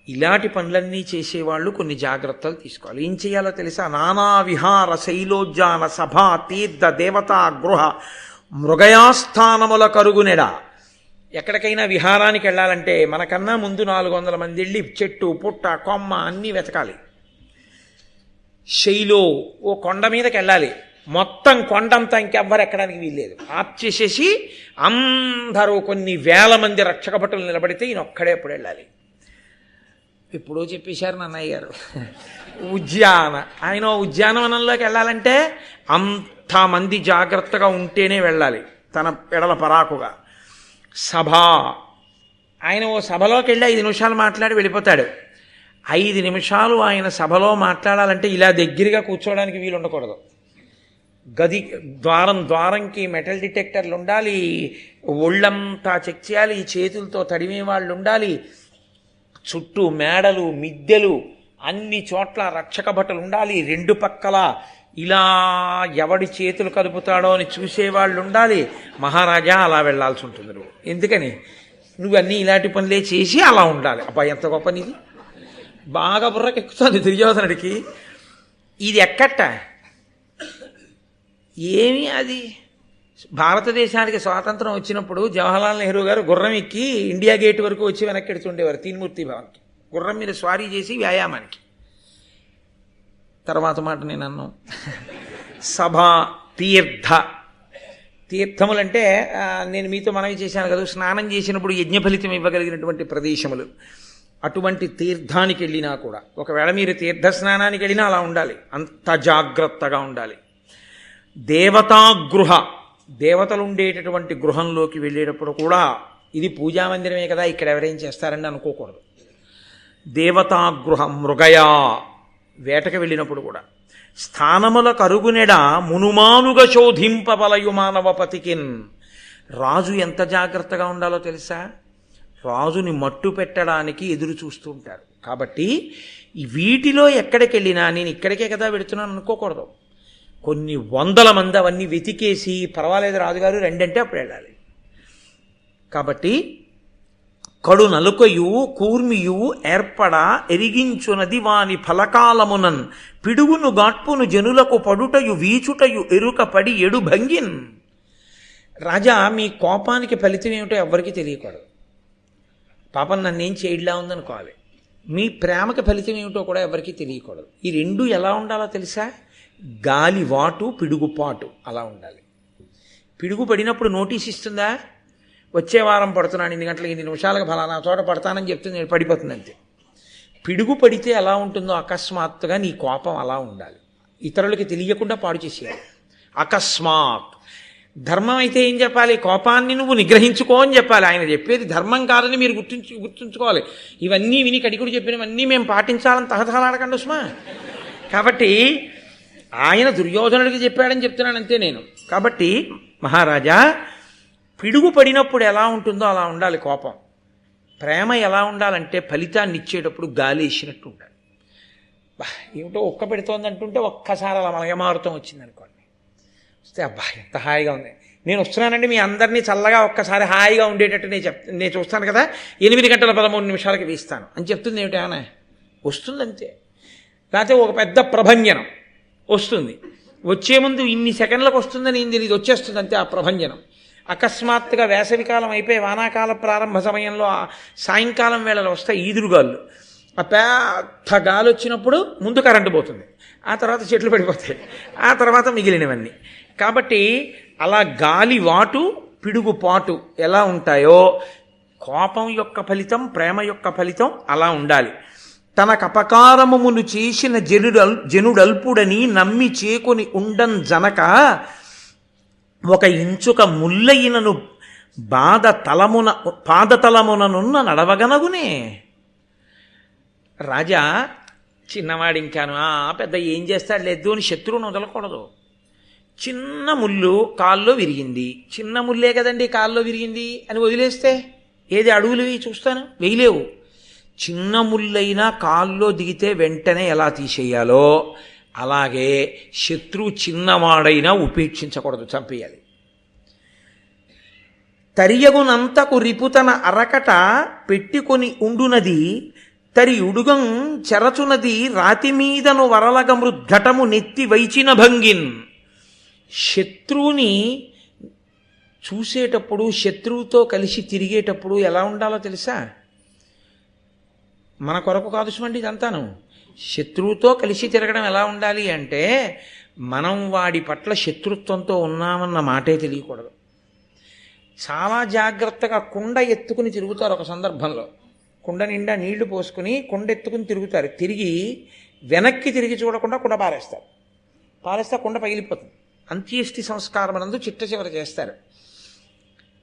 ఇలాంటి పనులన్నీ చేసేవాళ్ళు కొన్ని జాగ్రత్తలు తీసుకోవాలి. ఏం చేయాలో తెలుసా? నానా విహార శైలోజ్జాన సభా తీర్థ దేవతా గృహ మృగయాస్థానముల కరుగునెడ. ఎక్కడికైనా విహారానికి వెళ్ళాలంటే మనకన్నా ముందు 400 మంది వెళ్ళి చెట్టు పుట్ట కొమ్మ అన్నీ వెతకాలి. శైలో ఓ కొండ మీదకి వెళ్ళాలి. మొత్తం కొండంతా ఇంకెవ్వరు ఎక్కడానికి వీల్లేదు. ఆప్ చేసేసి అందరూ కొన్ని వేల మంది రక్షక భటులు నిలబడితే ఈయన ఒక్కడే ఎప్పుడు వెళ్ళాలి. ఇప్పుడు చెప్పేశారు నన్నయ్య గారు. ఆయన ఉద్యానవనంలోకి వెళ్ళాలంటే అంతమంది జాగ్రత్తగా ఉంటేనే వెళ్ళాలి, తన ఎడల పరాకుగా. సభ, ఆయన ఓ సభలోకి వెళ్ళి 5 నిమిషాలు మాట్లాడి వెళ్ళిపోతాడు. 5 నిమిషాలు ఆయన సభలో మాట్లాడాలంటే ఇలా దగ్గరగా కూర్చోవడానికి వీలు ఉండకూడదు. గది ద్వారంకి మెటల్ డిటెక్టర్లు ఉండాలి, ఒళ్ళంతా చెక్ చేయాలి, చేతులతో తడిమే వాళ్ళు ఉండాలి, చుట్టూ మేడలు మిద్దెలు అన్ని చోట్ల రక్షక భటులు ఉండాలి, 2 పక్కల ఇలా ఎవడి చేతులు కదుపుతాడో అని చూసేవాళ్ళు ఉండాలి. మహారాజా అలా వెళ్లాల్సి ఉంటుంది నువ్వు. ఎందుకని? నువ్వన్నీ ఇలాంటి పనులే చేసి అలా ఉండాలి. అబ్బా ఎంత గొప్ప నీది, బాగా బుర్రకెక్కుతుంది దుర్యోధనుడికి. ఇది ఎక్కట ఏమి అది భారతదేశానికి స్వాతంత్రం వచ్చినప్పుడు జవహర్లాల్ నెహ్రూ గారు గుర్రం ఎక్కి ఇండియా గేట్ వరకు వచ్చి వెనక్కి ఎడుతుండేవారు తీన్మూర్తి భవన్కి, గుర్రం మీద స్వారీ చేసి వ్యాయామానికి. తర్వాత మాట నేను అన్నాను. సభ, తీర్థములంటే నేను మీతో మనవి చేశాను కదా, స్నానం చేసినప్పుడు యజ్ఞ ఫలితం ఇవ్వగలిగినటువంటి ప్రదేశములు. అటువంటి తీర్థానికి వెళ్ళినా కూడా, ఒకవేళ మీరు తీర్థ స్నానానికి వెళ్ళినా అలా ఉండాలి, అంత జాగ్రత్తగా ఉండాలి. దేవతాగృహ, దేవతలు ఉండేటటువంటి గృహంలోకి వెళ్ళేటప్పుడు కూడా ఇది పూజామందిరమే కదా ఇక్కడ ఎవరేం చేస్తారని అనుకోకూడదు. దేవతాగృహ, మృగయా, వేటకు వెళ్ళినప్పుడు కూడా స్థానముల కరుగునెడ మునుమానుగ శోధింపబలయు మానవపతికిన్. రాజు ఎంత జాగ్రత్తగా ఉండాలో తెలుసా? రాజుని మట్టు పెట్టడానికి ఎదురు చూస్తూ ఉంటారు. కాబట్టి వీటిలో ఎక్కడికి వెళ్ళినా నేను ఇక్కడికే కదా పెడుతున్నాను అనుకోకూడదు. కొన్ని 100 మంది అవన్నీ వెతికేసి పర్వాలేదు రాజుగారు రెండంటే అప్పుడు వెళ్ళాలి. కాబట్టి కడు నలుకయు కూర్మియు ఏర్పడ ఎరిగించునది వాని ఫలకాలమునన్ పిడుగును గాట్పును జనులకు పడుటయు వీచుటయు ఎరుక పడి ఎడు భంగిన్. రాజా, మీ కోపానికి ఫలితం ఏమిటో ఎవ్వరికీ తెలియకూడదు. పాపం నన్నేం చేయడ్లా ఉందనుకోవాలి. మీ ప్రేమకి ఫలితం ఏమిటో కూడా ఎవరికీ తెలియకూడదు. ఈ 2 ఎలా ఉండాలో తెలుసా? గాలి వాటు, పిడుగుపాటు అలా ఉండాలి. పిడుగు పడినప్పుడు నోటీస్ ఇస్తుందా? వచ్చే వారం పడుతున్నాను 8 గంటలకు 8 నిమిషాలకు ఫలానా చోట పడతానని చెప్తుంది, నేను పడిపోతుంది అంతే. పిడుగు పడితే ఎలా ఉంటుందో అకస్మాత్తుగా నీ కోపం అలా ఉండాలి. ఇతరులకి తెలియకుండా పాడు చేసేయాలి. అకస్మాత్. ధర్మం అయితే ఏం చెప్పాలి? కోపాన్ని నువ్వు నిగ్రహించుకో అని చెప్పాలి. ఆయన చెప్పేది ధర్మం కాదని మీరు గుర్తుంచుకోవాలి. ఇవన్నీ విని కడికుడు చెప్పినవన్నీ మేము పాటించాలని తహతహలాడకండి ఉస్మా. కాబట్టి ఆయన దుర్యోధనుడికి చెప్పాడని చెప్తున్నాను అంతే నేను. కాబట్టి మహారాజా, పిడుగు పడినప్పుడు ఎలా ఉంటుందో అలా ఉండాలి కోపం. ప్రేమ ఎలా ఉండాలంటే ఫలితాన్ని ఇచ్చేటప్పుడు గాలి వేసినట్టు ఉండాలి. ఏమిటో ఒక్క పెడుతోంది అంటుంటే ఒక్కసారి అలా మలయమారుతం వచ్చిందనుకోండి, వస్తే అబ్బా ఎంత హాయిగా ఉంది, నేను వస్తున్నానండి మీ అందరినీ చల్లగా ఒక్కసారి హాయిగా ఉండేటట్టు నేను చూస్తాను కదా, 8 గంటల 13 నిమిషాలకి వీస్తాను అని చెప్తుంది. ఏమిటి ఆమె వస్తుంది అంతే. లేకపోతే ఒక పెద్ద ప్రభంజనం వస్తుంది, వచ్చే ముందు ఇన్ని సెకండ్లకు వస్తుందని ఇది వచ్చేస్తుంది అంతే ఆ ప్రభంజనం. అకస్మాత్తుగా వేసవికాలం అయిపోయి వానాకాల ప్రారంభ సమయంలో సాయంకాలం వేళలో వస్తాయి ఈదురుగాళ్ళు. ఆ పెద్ద గాలి వచ్చినప్పుడు ముందు కరెంటు పోతుంది, ఆ తర్వాత చెట్లు పడిపోతాయి, ఆ తర్వాత మిగిలినవన్నీ. కాబట్టి అలా గాలి వాటు పిడుగుపాటు ఎలా ఉంటాయో కోపం యొక్క ఫలితం, ప్రేమ యొక్క ఫలితం అలా ఉండాలి. తనకపకారమును చేసిన జనుడల్పుడని నమ్మి చేకొని ఉండం జనక ఒక ఇంచుక ముల్లయినను పాదతలముననున్న నడవగనగునే. రాజా, చిన్నవాడింకాను పెద్ద ఏం చేస్తాడు లేదు అని శత్రువును వదలకూడదు. చిన్న ముళ్ళు కాల్లో విరిగింది, చిన్న ముల్లే కదండి కాల్లో విరిగింది అని వదిలేస్తే ఏది అడుగులు చూస్తాను వేయలేవు. చిన్న ముళ్ళైనా కాల్లో దిగితే వెంటనే ఎలా తీసేయాలో అలాగే శత్రువు చిన్నవాడైనా ఉపేక్షించకూడదు, చంపేయాలి. తరియగునంతకు రిపుతన అరకట పెట్టుకొని ఉండునది తరి ఉడుగం చెరచునది రాతి మీదను వరలగ మృద్ఘటము నెత్తి వైచిన భంగిన్. శత్రువుని చూసేటప్పుడు శత్రువుతో కలిసి తిరిగేటప్పుడు ఎలా ఉండాలో తెలుసా? మన కొరకు కాదు సుమండి ఇదంతాను. శత్రువుతో కలిసి తిరగడం ఎలా ఉండాలి అంటే, మనం వాడి పట్ల శత్రుత్వంతో ఉన్నామన్న మాటే తెలియకూడదు. చాలా జాగ్రత్తగా కుండ ఎత్తుకుని తిరుగుతారు. ఒక సందర్భంలో కుండ నిండా నీళ్లు పోసుకుని కుండ ఎత్తుకుని తిరుగుతారు. తిరిగి వెనక్కి తిరిగి చూడకుండా కుండ పారేస్తే కుండ పగిలిపోతుంది. అంత్యేష్టి సంస్కారం నందు చిట్ట చివర చేస్తారు.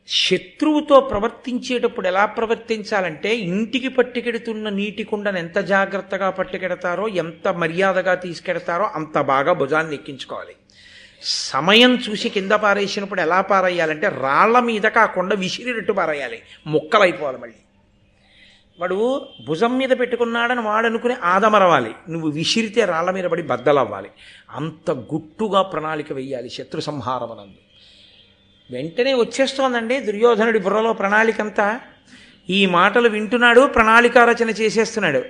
శత్రువుతో ప్రవర్తించేటప్పుడు ఎలా ప్రవర్తించాలంటే, ఇంటికి పట్టుకెడుతున్న నీటి కుండను ఎంత జాగ్రత్తగా పట్టుకెడతారో, ఎంత మర్యాదగా తీసుకెడతారో అంత బాగా భుజాన్ని ఎక్కించుకోవాలి. సమయం చూసి కింద పారేసినప్పుడు ఎలా పారేయాలంటే, రాళ్ల మీదకి ఆ కొండ విసిరినట్టు పారేయాలి, ముక్కలైపోవాలి. మళ్ళీ వాడు భుజం మీద పెట్టుకున్నాడని వాడు అనుకుని ఆదమరవాలి, నువ్వు విసిరితే రాళ్ల మీద పడి బద్దలవ్వాలి. అంత గుట్టుగా ప్రణాళిక వెయ్యాలి శత్రు సంహారమనందు. వెంటనే వచ్చేస్తోందండి దుర్యోధనుడి బుర్రలో ప్రణాళికంతా. ఈ మాటలు వింటున్నాడు, ప్రణాళిక రచన చేసేస్తున్నాడు.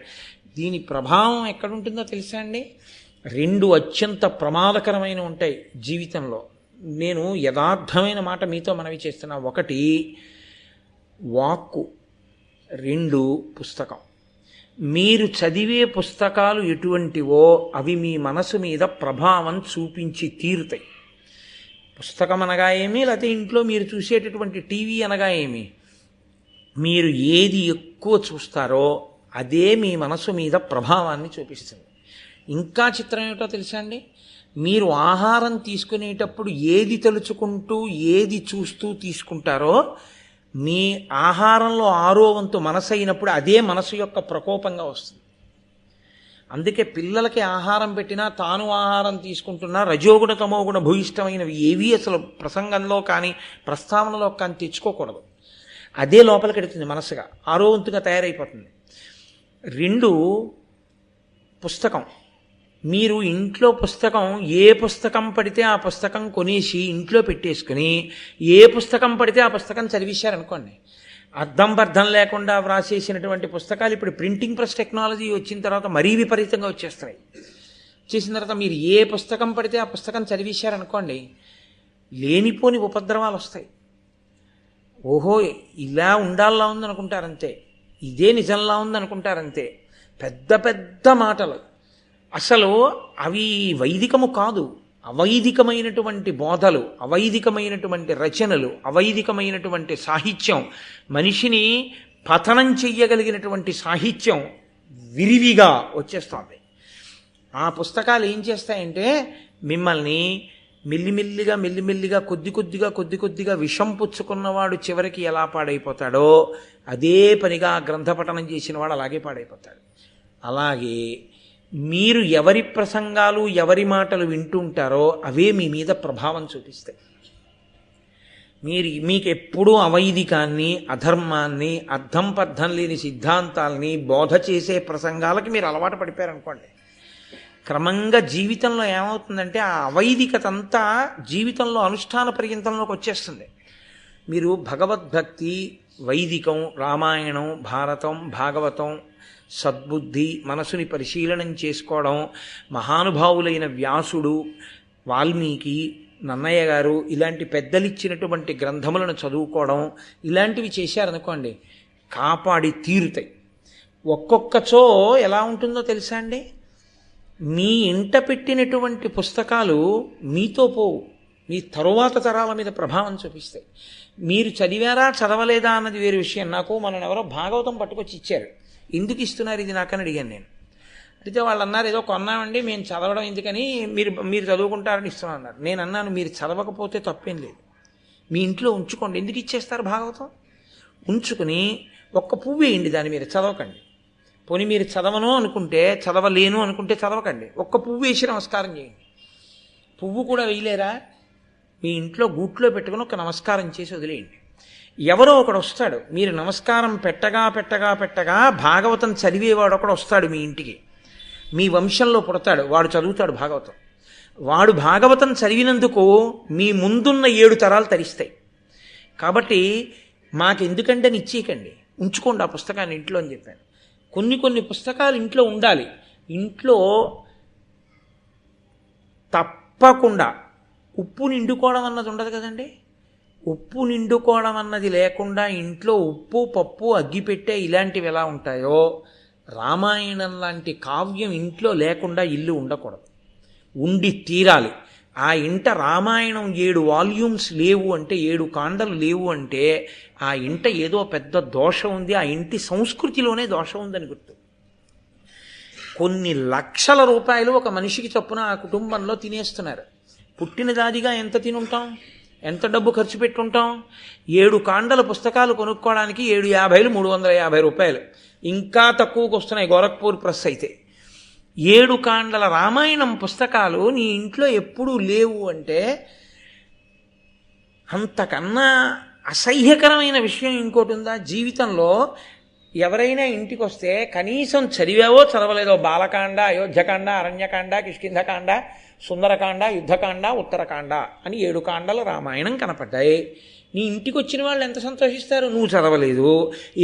దీని ప్రభావం ఎక్కడుంటుందో తెలుసా అండి? 2 అత్యంత ప్రమాదకరమైన ఉంటాయి జీవితంలో. నేను యథార్థమైన మాట మీతో మనవి చేస్తున్నా. 1 వాక్కు, 2 పుస్తకం. మీరు చదివే పుస్తకాలు ఎటువంటివో అవి మీ మనసు మీద ప్రభావం చూపించి తీరుతాయి. పుస్తకం అనగా ఏమి, లేకపోతే ఇంట్లో మీరు చూసేటటువంటి టీవీ అనగా ఏమి, మీరు ఏది ఎక్కువ చూస్తారో అదే మీ మనసు మీద ప్రభావాన్ని చూపిస్తుంది. ఇంకా చిత్రం ఏమిటో తెలుసా అండి? మీరు ఆహారం తీసుకునేటప్పుడు ఏది తలుచుకుంటూ ఏది చూస్తూ తీసుకుంటారో, మీ ఆహారంలో 6వ వంతు మనసు అయినప్పుడు అదే మనసు యొక్క ప్రకోపంగా వస్తుంది. అందుకే పిల్లలకి ఆహారం పెట్టినా, తాను ఆహారం తీసుకుంటున్నా రజోగుణ తమోగుణ భూయిష్టమైనవి ఏవి అసలు ప్రసంగంలో కానీ ప్రస్తావనలో కానీ తెచ్చుకోకూడదు. అదే లోపలికి ఎడుతుంది, మనసుగా 6వ వంతుగా తయారైపోతుంది. 2 పుస్తకం. మీరు ఇంట్లో పుస్తకం, ఏ పుస్తకం పడితే ఆ పుస్తకం కొనేసి ఇంట్లో పెట్టేసుకుని ఏ పుస్తకం పడితే ఆ పుస్తకం చదివించారనుకోండి, అర్థం పర్థం లేకుండా వ్రాసేసినటువంటి పుస్తకాలు ఇప్పుడు ప్రింటింగ్ ప్రెస్ టెక్నాలజీ వచ్చిన తర్వాత మరీ విపరీతంగా వచ్చేస్తున్నాయి. వచ్చేసిన తర్వాత మీరు ఏ పుస్తకం పడితే ఆ పుస్తకం చదివించారనుకోండి, లేనిపోని ఉపద్రవాలు వస్తాయి. ఓహో ఇలా ఉండాలా ఉందనుకుంటారంతే, ఇదే నిజంలా ఉందనుకుంటారంతే. పెద్ద పెద్ద మాటలు, అసలు అవి వైదికము కాదు. అవైదికమైనటువంటి బోధలు, అవైదికమైనటువంటి రచనలు, అవైదికమైనటువంటి సాహిత్యం, మనిషిని పతనం చెయ్యగలిగినటువంటి సాహిత్యం విరివిగా వచ్చేస్తుంది. ఆ పుస్తకాలు ఏం చేస్తాయంటే, మిమ్మల్ని మెల్లిమెల్లిగా కొద్ది కొద్దిగా విషం పుచ్చుకున్నవాడు చివరికి ఎలా పాడైపోతాడో అదే పనిగా గ్రంథపఠనం చేసిన వాడు అలాగే పాడైపోతాడు. అలాగే మీరు ఎవరి ప్రసంగాలు, ఎవరి మాటలు వింటుంటారో అవే మీ మీద ప్రభావం చూపిస్తాయి. మీకు ఎప్పుడూ అవైదికాన్ని, అధర్మాన్ని, అర్థం పర్థం లేని సిద్ధాంతాలని బోధ చేసే ప్రసంగాలకి మీరు అలవాటు పడిపోయారనుకోండి, క్రమంగా జీవితంలో ఏమవుతుందంటే ఆ అవైదికత అంతా జీవితంలో అనుష్ఠాన పర్యంతంలోకి వచ్చేస్తుంది. మీరు భగవద్భక్తి, వైదికం, రామాయణం, భారతం, భాగవతం, సద్బుద్ధి, మనసుని పరిశీలనం చేసుకోవడం, మహానుభావులైన వ్యాసుడు, వాల్మీకి, నన్నయ్య గారు ఇలాంటి పెద్దలిచ్చినటువంటి గ్రంథములను చదువుకోవడం, ఇలాంటివి చేశారనుకోండి, కాపాడి తీరుతాయి. ఒక్కొక్కచో ఎలా ఉంటుందో తెలుసా అండి? మీ ఇంట పెట్టినటువంటి పుస్తకాలు మీతో పోవు, మీ తరువాత తరాల మీద ప్రభావం చూపిస్తాయి. మీరు చదివారా చదవలేదా అన్నది వేరే విషయం. నాకు మనం ఎవరో భాగవతం పట్టుకొచ్చి ఇచ్చారు. ఎందుకు ఇస్తున్నారు ఇది నాకని అడిగాను నేను. అయితే వాళ్ళు అన్నారు, ఏదో కొన్నామండి మేము చదవడం ఎందుకని, మీరు చదువుకుంటారని ఇస్తున్నాను అన్నారు. నేను అన్నాను, మీరు చదవకపోతే తప్పేం లేదు, మీ ఇంట్లో ఉంచుకోండి. ఎందుకు ఇచ్చేస్తారు భాగవతం? ఉంచుకుని ఒక్క పువ్వు వేయండి దాని మీద, చదవకండి. పోనీ మీరు చదవను అనుకుంటే, చదవలేను అనుకుంటే చదవకండి, ఒక్క పువ్వు వేసి నమస్కారం చేయండి. పువ్వు కూడా వేయలేరా? మీ ఇంట్లో గూట్లో పెట్టుకుని ఒక నమస్కారం చేసి వదిలేయండి. ఎవరో ఒకడు వస్తాడు, మీరు నమస్కారం పెట్టగా భాగవతం చదివేవాడు ఒకడు వస్తాడు మీ ఇంటికి, మీ వంశంలో పుడతాడు, వాడు చదువుతాడు భాగవతం. వాడు భాగవతం చదివినందుకు మీ ముందున్న 7 తరాలు తరిస్తాయి. కాబట్టి మాకెందుకంటే నిశ్చయకండి, ఉంచుకోండి ఆ పుస్తకాన్ని ఇంట్లో అని చెప్పాను. కొన్ని పుస్తకాలు ఇంట్లో ఉండాలి. ఇంట్లో తప్పకుండా ఉప్పు నిండుకోవడం అన్నది ఉండదు కదండి. ఉప్పు నిండుకోవడం అన్నది లేకుండా ఇంట్లో ఉప్పు పప్పు అగ్గిపెట్టే ఇలాంటివి ఎలా ఉంటాయో రామాయణం లాంటి కావ్యం ఇంట్లో లేకుండా ఇల్లు ఉండకూడదు, ఉండి తీరాలి. ఆ ఇంట రామాయణం 7 వాల్యూమ్స్ లేవు అంటే, 7 కాండలు లేవు అంటే ఆ ఇంట ఏదో పెద్ద దోషం ఉంది, ఆ ఇంటి సంస్కృతిలోనే దోషం ఉందని గుర్తు. కొన్ని లక్షల రూపాయలు ఒక మనిషికి చొప్పున ఆ కుటుంబంలో తినేస్తున్నారు. పుట్టిన దాదిగా ఎంత తినుంటాం, ఎంత డబ్బు ఖర్చు పెట్టుంటాం? 7 కాండల పుస్తకాలు కొనుక్కోవడానికి 750 350 రూపాయలు, ఇంకా తక్కువకు వస్తున్నాయి గోరఖ్పూర్ ప్రెస్ అయితే. 7 కాండల రామాయణం పుస్తకాలు నీ ఇంట్లో ఎప్పుడూ లేవు అంటే అంతకన్నా అసహ్యకరమైన విషయం ఇంకోటి ఉందా జీవితంలో? ఎవరైనా ఇంటికి వస్తే కనీసం చదివావో చదవలేదో బాలకాండ, అయోధ్యకాండ, అరణ్యకాండ, కిష్కింధకాండ, సుందరకాండ, యుద్ధకాండ, ఉత్తరకాండ అని 7 కాండలు రామాయణం కనపడ్డాయి. నీ ఇంటికి వచ్చిన వాళ్ళు ఎంత సంతోషిస్తారు? నువ్వు చదవలేదు,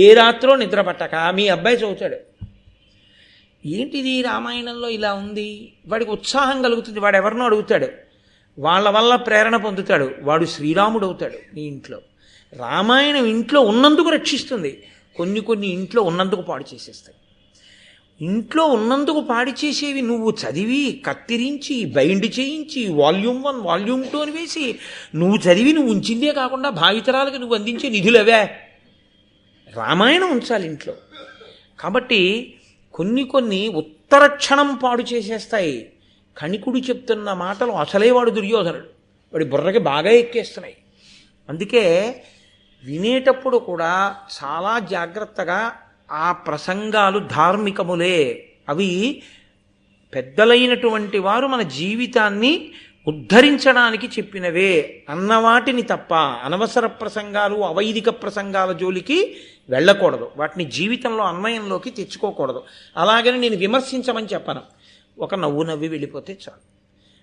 ఏ రాత్రో నిద్ర పట్టక మీ అబ్బాయి చదువుతాడు. ఏంటిది రామాయణంలో ఇలా ఉంది? వాడికి ఉత్సాహం కలుగుతుంది, వాడు ఎవరినో అడుగుతాడు, వాళ్ళ వల్ల ప్రేరణ పొందుతాడు, వాడు శ్రీరాముడు అవుతాడు. నీ ఇంట్లో రామాయణం ఇంట్లో ఉన్నందుకు రక్షిస్తుంది, కొన్ని ఇంట్లో ఉన్నందుకు పాడు చేసేస్తాయి. ఇంట్లో ఉన్నందుకు పాడు చేసేవి నువ్వు చదివి కత్తిరించి బైండ్ చేయించి వాల్యూమ్ 1 వాల్యూమ్ 2 అని వేసి నువ్వు చదివి నువ్వు ఉంచిందే కాకుండా భావితరాలకు నువ్వు అందించే నిధులవే. రామాయణం ఉంచాలి ఇంట్లో. కాబట్టి కొన్ని ఉత్తర క్షణం పాడు చేసేస్తాయి. కణికుడు చెప్తున్న మాటలు అసలే వాడు దుర్యోధనుడు, వాడి బుర్రకి బాగా ఎక్కేస్తున్నాయి. అందుకే వినేటప్పుడు కూడా చాలా జాగ్రత్తగా ఆ ప్రసంగాలు ధార్మికములే, అవి పెద్దలైనటువంటి వారు మన జీవితాన్ని ఉద్ధరించడానికి చెప్పినవే అన్నవాటిని తప్ప అనవసర ప్రసంగాలు అవైదిక ప్రసంగాల జోలికి వెళ్ళకూడదు, వాటిని జీవితంలో అన్వయంలోకి తెచ్చుకోకూడదు. అలాగని నేను విమర్శించమని చెప్పను, ఒక నవ్వు నవ్వి వెళ్ళిపోతే చాలు.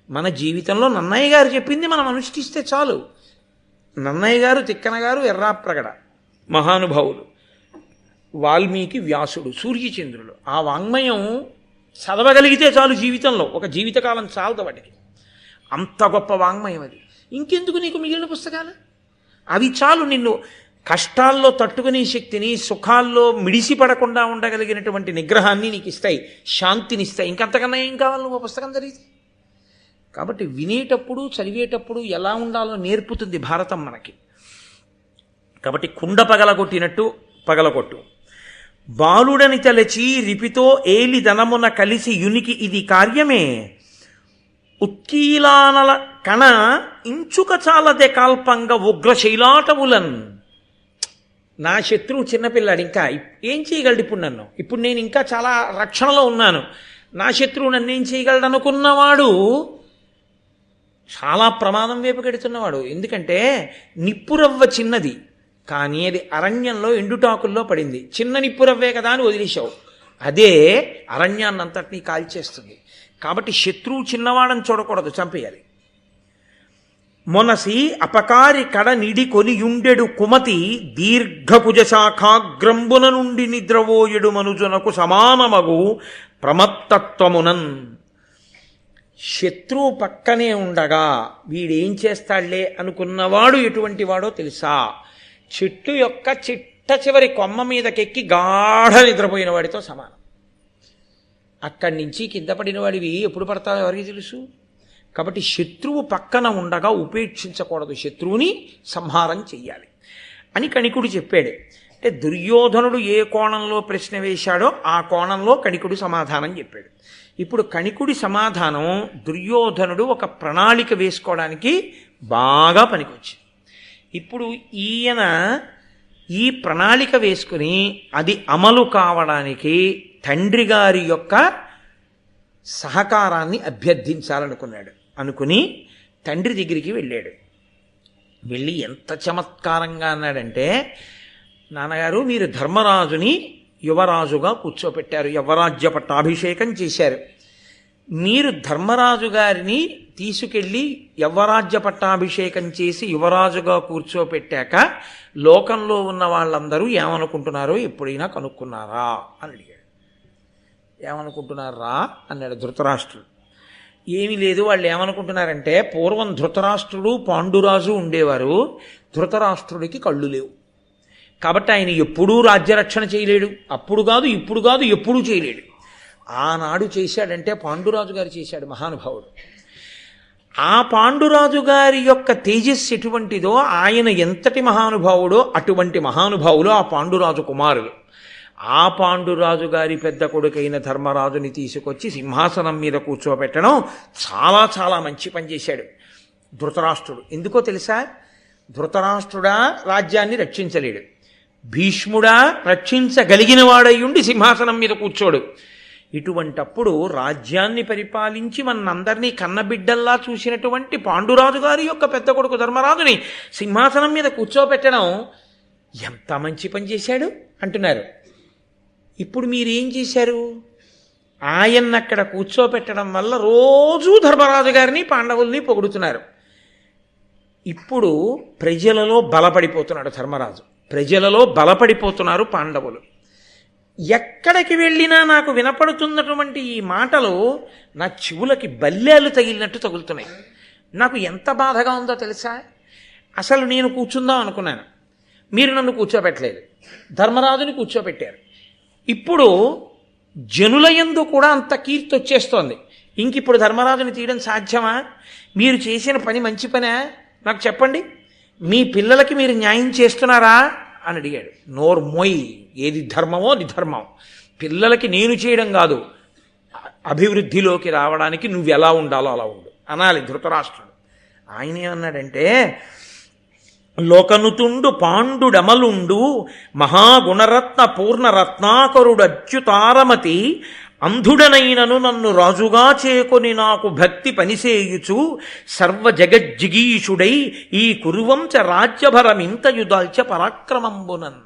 మన జీవితంలో నన్నయ్య గారు చెప్పింది మనం అనుష్ఠిస్తే చాలు. నన్నయ్య గారు, తిక్కన గారు, ఎర్రాప్రగడ మహానుభావులు, వాల్మీకి, వ్యాసుడు, సూర్యచంద్రులు, ఆ వాంగ్మయం చదవగలిగితే చాలు జీవితంలో, ఒక జీవితకాలం చాలదు వాటికి. అంత గొప్ప వాంగ్మయం అది. ఇంకెందుకు నీకు మిగిలిన పుస్తకాలు? అవి చాలు నిన్ను కష్టాల్లో తట్టుకునే శక్తిని, సుఖాల్లో మిడిసిపడకుండా ఉండగలిగినటువంటి నిగ్రహాన్ని నీకు ఇస్తాయి, శాంతినిస్తాయి. ఇంకంతకన్నా ఏం కావాలి నువ్వు పుస్తకం చదివితే? కాబట్టి వినేటప్పుడు చదివేటప్పుడు ఎలా ఉండాలో నేర్పుతుంది భారతం మనకి. కాబట్టి కుండ పగలగొట్టినట్టు పగలగొట్టు. బాలుడని తలచి రిపితో ఏలి ధనమున కలిసి యునికి ఇది కార్యమే, ఉత్కీలానల కణ ఇంచుక చాలదే కాల్పంగ ఉగ్రశైలాటములన్. నా శత్రువు చిన్నపిల్లాడు, ఇంకా ఏం చేయగలడు ఇప్పుడు నన్ను? ఇప్పుడు నేను ఇంకా చాలా రక్షణలో ఉన్నాను, నా శత్రువు నన్ను ఏం చేయగలడు అనుకున్నవాడు చాలా ప్రమాదం వైపు గెడుతున్నవాడు. ఎందుకంటే నిప్పురవ్వ చిన్నది, కానీ అది అరణ్యంలో ఎండుటాకుల్లో పడింది. చిన్న నిప్పురవ్వే కదా అని వదిలేశావు, అదే అరణ్యాన్నంతటినీ కాల్చేస్తుంది. కాబట్టి శత్రువు చిన్నవాడని చూడకూడదు, చంపేయాలి. మొనసి అపకారి కడ నిడి కొనియుండెడు కుమతి దీర్ఘకుజ శాఖాగ్రంబున నుండి నిద్రవోయెడు మనుజునకు సమానమగు ప్రమత్తత్వమునన్. శత్రువు పక్కనే ఉండగా వీడేం చేస్తాడులే అనుకున్నవాడు ఎటువంటి వాడో తెలుసా? చెట్టు యొక్క చిట్ట చివరి కొమ్మ మీదకెక్కి గాఢ నిద్రపోయిన వాడితో సమానం. అక్కడి నుంచి కింద పడిన వాడివి ఎప్పుడు పడతావు ఎవరికి తెలుసు? కాబట్టి శత్రువు పక్కన ఉండగా ఉపేక్షించకూడదు, శత్రువుని సంహారం చెయ్యాలి అని కణికుడు చెప్పాడు. అంటే దుర్యోధనుడు ఏ కోణంలో ప్రశ్న వేశాడో ఆ కోణంలో కణికుడు సమాధానం చెప్పాడు. ఇప్పుడు కణికుడి సమాధానం దుర్యోధనుడు ఒక ప్రణాళిక వేసుకోవడానికి బాగా పనికొచ్చింది. ఇప్పుడు ఈయన ఈ ప్రణాళిక వేసుకుని అది అమలు కావడానికి తండ్రి గారి యొక్క సహకారాన్ని అభ్యర్థించాలనుకున్నాడు. అనుకుని తండ్రి దగ్గరికి వెళ్ళాడు. వెళ్ళి ఎంత చమత్కారంగా అన్నాడంటే, నాన్నగారు మీరు ధర్మరాజుని యువరాజుగా కూర్చోపెట్టారు, యువరాజ్య పట్టాభిషేకం చేశారు. మీరు ధర్మరాజు గారిని తీసుకెళ్ళి యువరాజ్య పట్టాభిషేకం చేసి యువరాజుగా కూర్చోపెట్టాక లోకంలో ఉన్న వాళ్ళందరూ ఏమనుకుంటున్నారో ఎప్పుడైనా కనుక్కున్నారా అని అడిగాడు. ఏమనుకుంటున్నారా అన్నాడు ధృతరాష్ట్రుడు. ఏమీ లేదు. వాళ్ళు ఏమనుకుంటున్నారంటే పూర్వం ధృతరాష్ట్రుడు పాండురాజు ఉండేవారు. ధృతరాష్ట్రుడికి కళ్ళు లేవు కాబట్టి ఆయన ఎప్పుడూ రాజ్యరక్షణ చేయలేడు. అప్పుడు కాదు, ఇప్పుడు కాదు, ఎప్పుడూ చేయలేడు. ఆనాడు చేశాడంటే పాండురాజు గారు చేశాడు, మహానుభావుడు. ఆ పాండురాజు గారి యొక్క తేజస్సు ఎటువంటిదో, ఆయన ఎంతటి మహానుభావుడో అటువంటి మహానుభావులు ఆ పాండురాజు కుమారులు. ఆ పాండురాజు గారి పెద్ద కొడుకైన ధర్మరాజుని తీసుకొచ్చి సింహాసనం మీద కూర్చోబెట్టడం చాలా చాలా మంచి పని చేశాడు ధృతరాష్ట్రుడు. ఎందుకో తెలుసా? ధృతరాష్ట్రుడా రాజ్యాన్ని రక్షించలేడు, భీష్ముడా రక్షించగలిగిన వాడయ్యుండి సింహాసనం మీద కూర్చోడు. ఇటువంటప్పుడు రాజ్యాన్ని పరిపాలించి మనందరినీ కన్నబిడ్డల్లా చూసినటువంటి పాండురాజు గారి యొక్క పెద్ద కొడుకు ధర్మరాజుని సింహాసనం మీద కూర్చోబెట్టడం ఎంత మంచి పని చేశాడు అంటున్నారు. ఇప్పుడు మీరేం చేశారు? ఆయన్ని అక్కడ కూర్చోబెట్టడం వల్ల రోజూ ధర్మరాజు గారిని పాండవుల్ని పొగుడుతున్నారు. ఇప్పుడు ప్రజలలో బలపడిపోతున్నాడు ధర్మరాజు, ప్రజలలో బలపడిపోతున్నారు పాండవులు. ఎక్కడికి వెళ్ళినా నాకు వినపడుతున్నటువంటి ఈ మాటలు నా చెవులకి బల్లేలు తగిలినట్టు తగులుతున్నాయి. నాకు ఎంత బాధగా ఉందో తెలుసా? అసలు నేను కూర్చుందాం అనుకున్నాను, మీరు నన్ను కూర్చోబెట్టలేదు, ధర్మరాజుని కూర్చోబెట్టారు. ఇప్పుడు జనులయందు కూడా అంత కీర్తి వచ్చేస్తోంది. ఇంకిప్పుడు ధర్మరాజుని తీయడం సాధ్యమా? మీరు చేసిన పని మంచి పనా నాకు చెప్పండి. మీ పిల్లలకి మీరు న్యాయం చేస్తున్నారా అని అడిగాడు. నోరు మొయ్, ఏది ధర్మమో అది ధర్మం. పిల్లలకి నేను చేయడం కాదు, అభివృద్ధిలోకి రావడానికి నువ్వు ఎలా ఉండాలో అలా ఉండు అనాలి ధృతరాష్ట్రుడు. ఆయన ఏమన్నాడంటే, లోకనుతుండు పాండుడమలుండు మహాగుణరత్న పూర్ణరత్నాకరుడు అచ్యుతారమతి అంధుడనైనను నన్ను రాజుగా చేకొని నాకు భక్తి పనిసేయుచు సర్వ జగజ్జిగీషుడై ఈ కురువంచ రాజ్యభరమింతయుదాల్చ పరాక్రమంబునన్.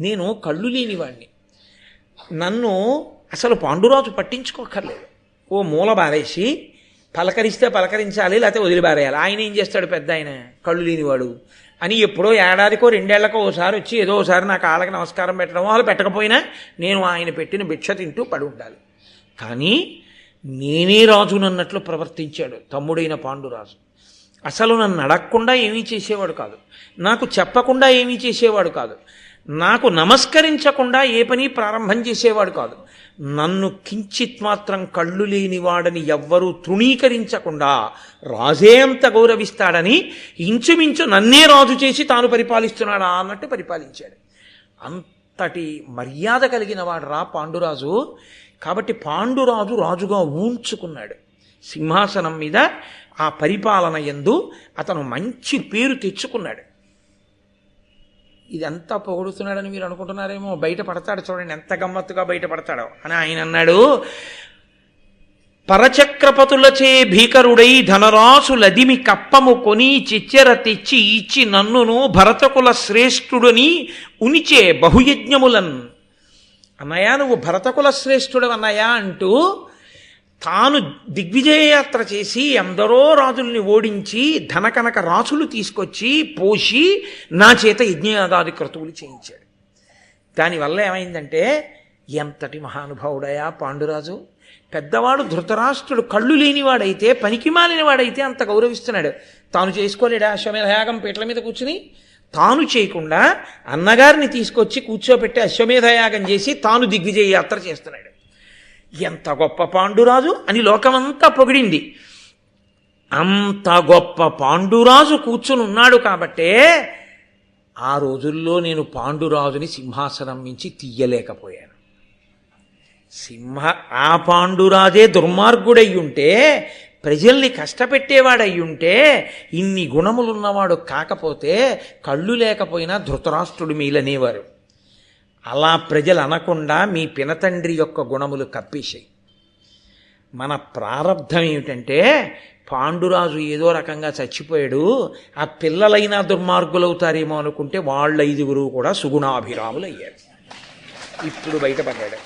నేను కళ్ళు లేనివాణ్ణి, నన్ను అసలు పాండురాజు పట్టించుకోక్కర్లేదు. ఓ మూల బారేసి పలకరిస్తే పలకరించాలి, లేకపోతే వదిలిబారేయాలి. ఆయన ఏం చేస్తాడు? పెద్ద ఆయన కళ్ళు లేనివాడు అని ఎప్పుడో ఏడాదికో రెండేళ్లకో ఓసారి వచ్చి ఏదో ఒకసారి నా కాళ్ళకి నమస్కారం పెట్టడం, వాళ్ళు పెట్టకపోయినా నేను ఆయన పెట్టిన భిక్ష తింటూ పడి ఉండాలి. కానీ నేనే రాజునన్నట్లు ప్రవర్తించాడు తమ్ముడైన పాండురాజు. అసలు నన్ను అడగకుండా ఏమీ చేసేవాడు కాదు, నాకు చెప్పకుండా ఏమీ చేసేవాడు కాదు, నాకు నమస్కరించకుండా ఏ పని ప్రారంభం చేసేవాడు కాదు. నన్ను కించిత్ మాత్రం కళ్ళు లేనివాడని ఎవ్వరూ తృణీకరించకుండా రాజే అంత గౌరవిస్తాడని ఇంచుమించు నన్నే రాజు చేసి తాను పరిపాలిస్తున్నాడా అన్నట్టు పరిపాలించాడు. అంతటి మర్యాద కలిగిన వాడు రా పాండురాజు. కాబట్టి పాండురాజు రాజుగా ఊంచుకున్నాడు సింహాసనం మీద. ఆ పరిపాలన యందు అతను మంచి పేరు తెచ్చుకున్నాడు. ఇదంతా పొగుడుతున్నాడని మీరు అనుకుంటున్నారేమో. బయట పడతాడు చూడండి, ఎంత గమ్మత్తుగా బయట పడతాడో అని ఆయన అన్నాడు. పరచక్రపతులచే భీకరుడై ధనరాసులదిమి కప్పము కొని చిచ్చెర తెచ్చి ఇచ్చి నన్నును భరతకుల శ్రేష్ఠుడని ఉనిచే బహుయజ్ఞములన్. అన్నయ్య నువ్వు భరతకుల శ్రేష్ఠుడు అన్నయ్య అంటూ తాను దిగ్విజయయాత్ర చేసి ఎందరో రాజుల్ని ఓడించి ధనకనక రాసులు తీసుకొచ్చి పోసి నా చేత యజ్ఞయాగాది క్రతువులు చేయించాడు. దానివల్ల ఏమైందంటే ఎంతటి మహానుభావుడయా పాండురాజు. పెద్దవాడు ధృతరాష్ట్రుడు కళ్ళు లేనివాడైతే, పనికి మాలినవాడైతే అంత గౌరవిస్తున్నాడు. తాను చేసుకోలేడా అశ్వమేధయాగం పీటల మీద కూర్చుని? తాను చేయకుండా అన్నగారిని తీసుకొచ్చి కూర్చోబెట్టి అశ్వమేధయాగం చేసి తాను దిగ్విజయ యాత్ర చేస్తున్నాడు. ఎంత గొప్ప పాండురాజు అని లోకమంతా పొగిడింది. అంత గొప్ప పాండురాజు కూర్చుని ఉన్నాడు కాబట్టే ఆ రోజుల్లో నేను పాండురాజుని సింహాసనం నుంచి తీయలేకపోయాను. ఆ పాండురాజే దుర్మార్గుడయ్యుంటే, ప్రజల్ని కష్టపెట్టేవాడయ్యుంటే, ఇన్ని గుణములున్నవాడు కాకపోతే కళ్ళు లేకపోయినా ధృతరాష్ట్రుడు మీలనేవారు. అలా ప్రజలు అనకుండా మీ పినతండ్రి యొక్క గుణములు కప్పేశాయి. మన ప్రారంధం ఏమిటంటే పాండురాజు ఏదో రకంగా చచ్చిపోయాడు, ఆ పిల్లలైనా దుర్మార్గులవుతారేమో అనుకుంటే వాళ్ళ 5 కూడా సుగుణాభిరాములు అయ్యారు. ఇప్పుడు బయటపడ్డాడు.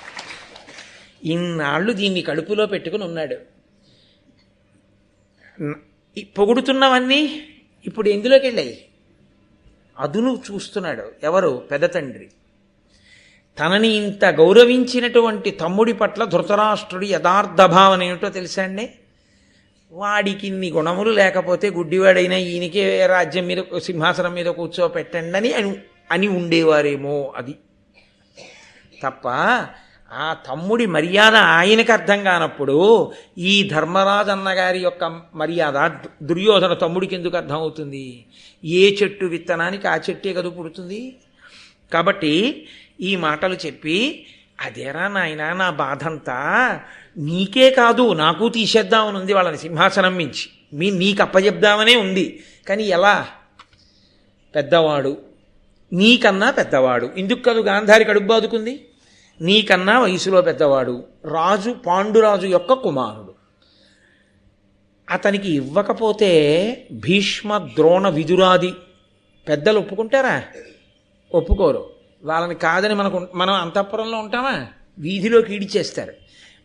ఇన్నాళ్ళు దీన్ని కడుపులో పెట్టుకుని ఉన్నాడు. పొగుడుతున్నవన్నీ ఇప్పుడు ఎందులోకి వెళ్ళాయి? అదును చూస్తున్నాడు. ఎవరు? పెద్ద తండ్రి. తనని ఇంత గౌరవించినటువంటి తమ్ముడి పట్ల ధృతరాష్ట్రుడి యథార్థ భావన ఏమిటో తెలుసా అండి? వాడికి ఇన్ని గుణములు లేకపోతే గుడ్డివాడైనా ఈయనకే రాజ్యం మీద సింహాసనం మీద కూర్చోపెట్టండి అని ఉండేవారేమో. అది తప్ప ఆ తమ్ముడి మర్యాద ఆయనకు అర్థం కానప్పుడు ఈ ధర్మరాజు అన్నగారి యొక్క మర్యాద దుర్యోధన తమ్ముడికి ఎందుకు అర్థం అవుతుంది? ఏ చెట్టు విత్తనానికి ఆ చెట్టే కదా పుడుతుంది. కాబట్టి ఈ మాటలు చెప్పి, అదేరా నాయనా నా బాధంతా, నీకే కాదు నాకు తీసేద్దామని ఉంది వాళ్ళని సింహాసనం మించి, నీకు అప్పచెప్దామనే ఉంది. కానీ ఎలా? పెద్దవాడు, నీకన్నా పెద్దవాడు. ఇందుకు కాదు గాంధారి కడుపు బాదుకుంది. నీకన్నా వయసులో పెద్దవాడు, రాజు పాండురాజు యొక్క కుమారుడు. అతనికి ఇవ్వకపోతే భీష్మ ద్రోణ విదురాది పెద్దలు ఒప్పుకుంటారా? ఒప్పుకోరు. వాళ్ళని కాదని మనం అంతఃపురంలో ఉంటామా? వీధిలోకి ఈడిచేస్తారు.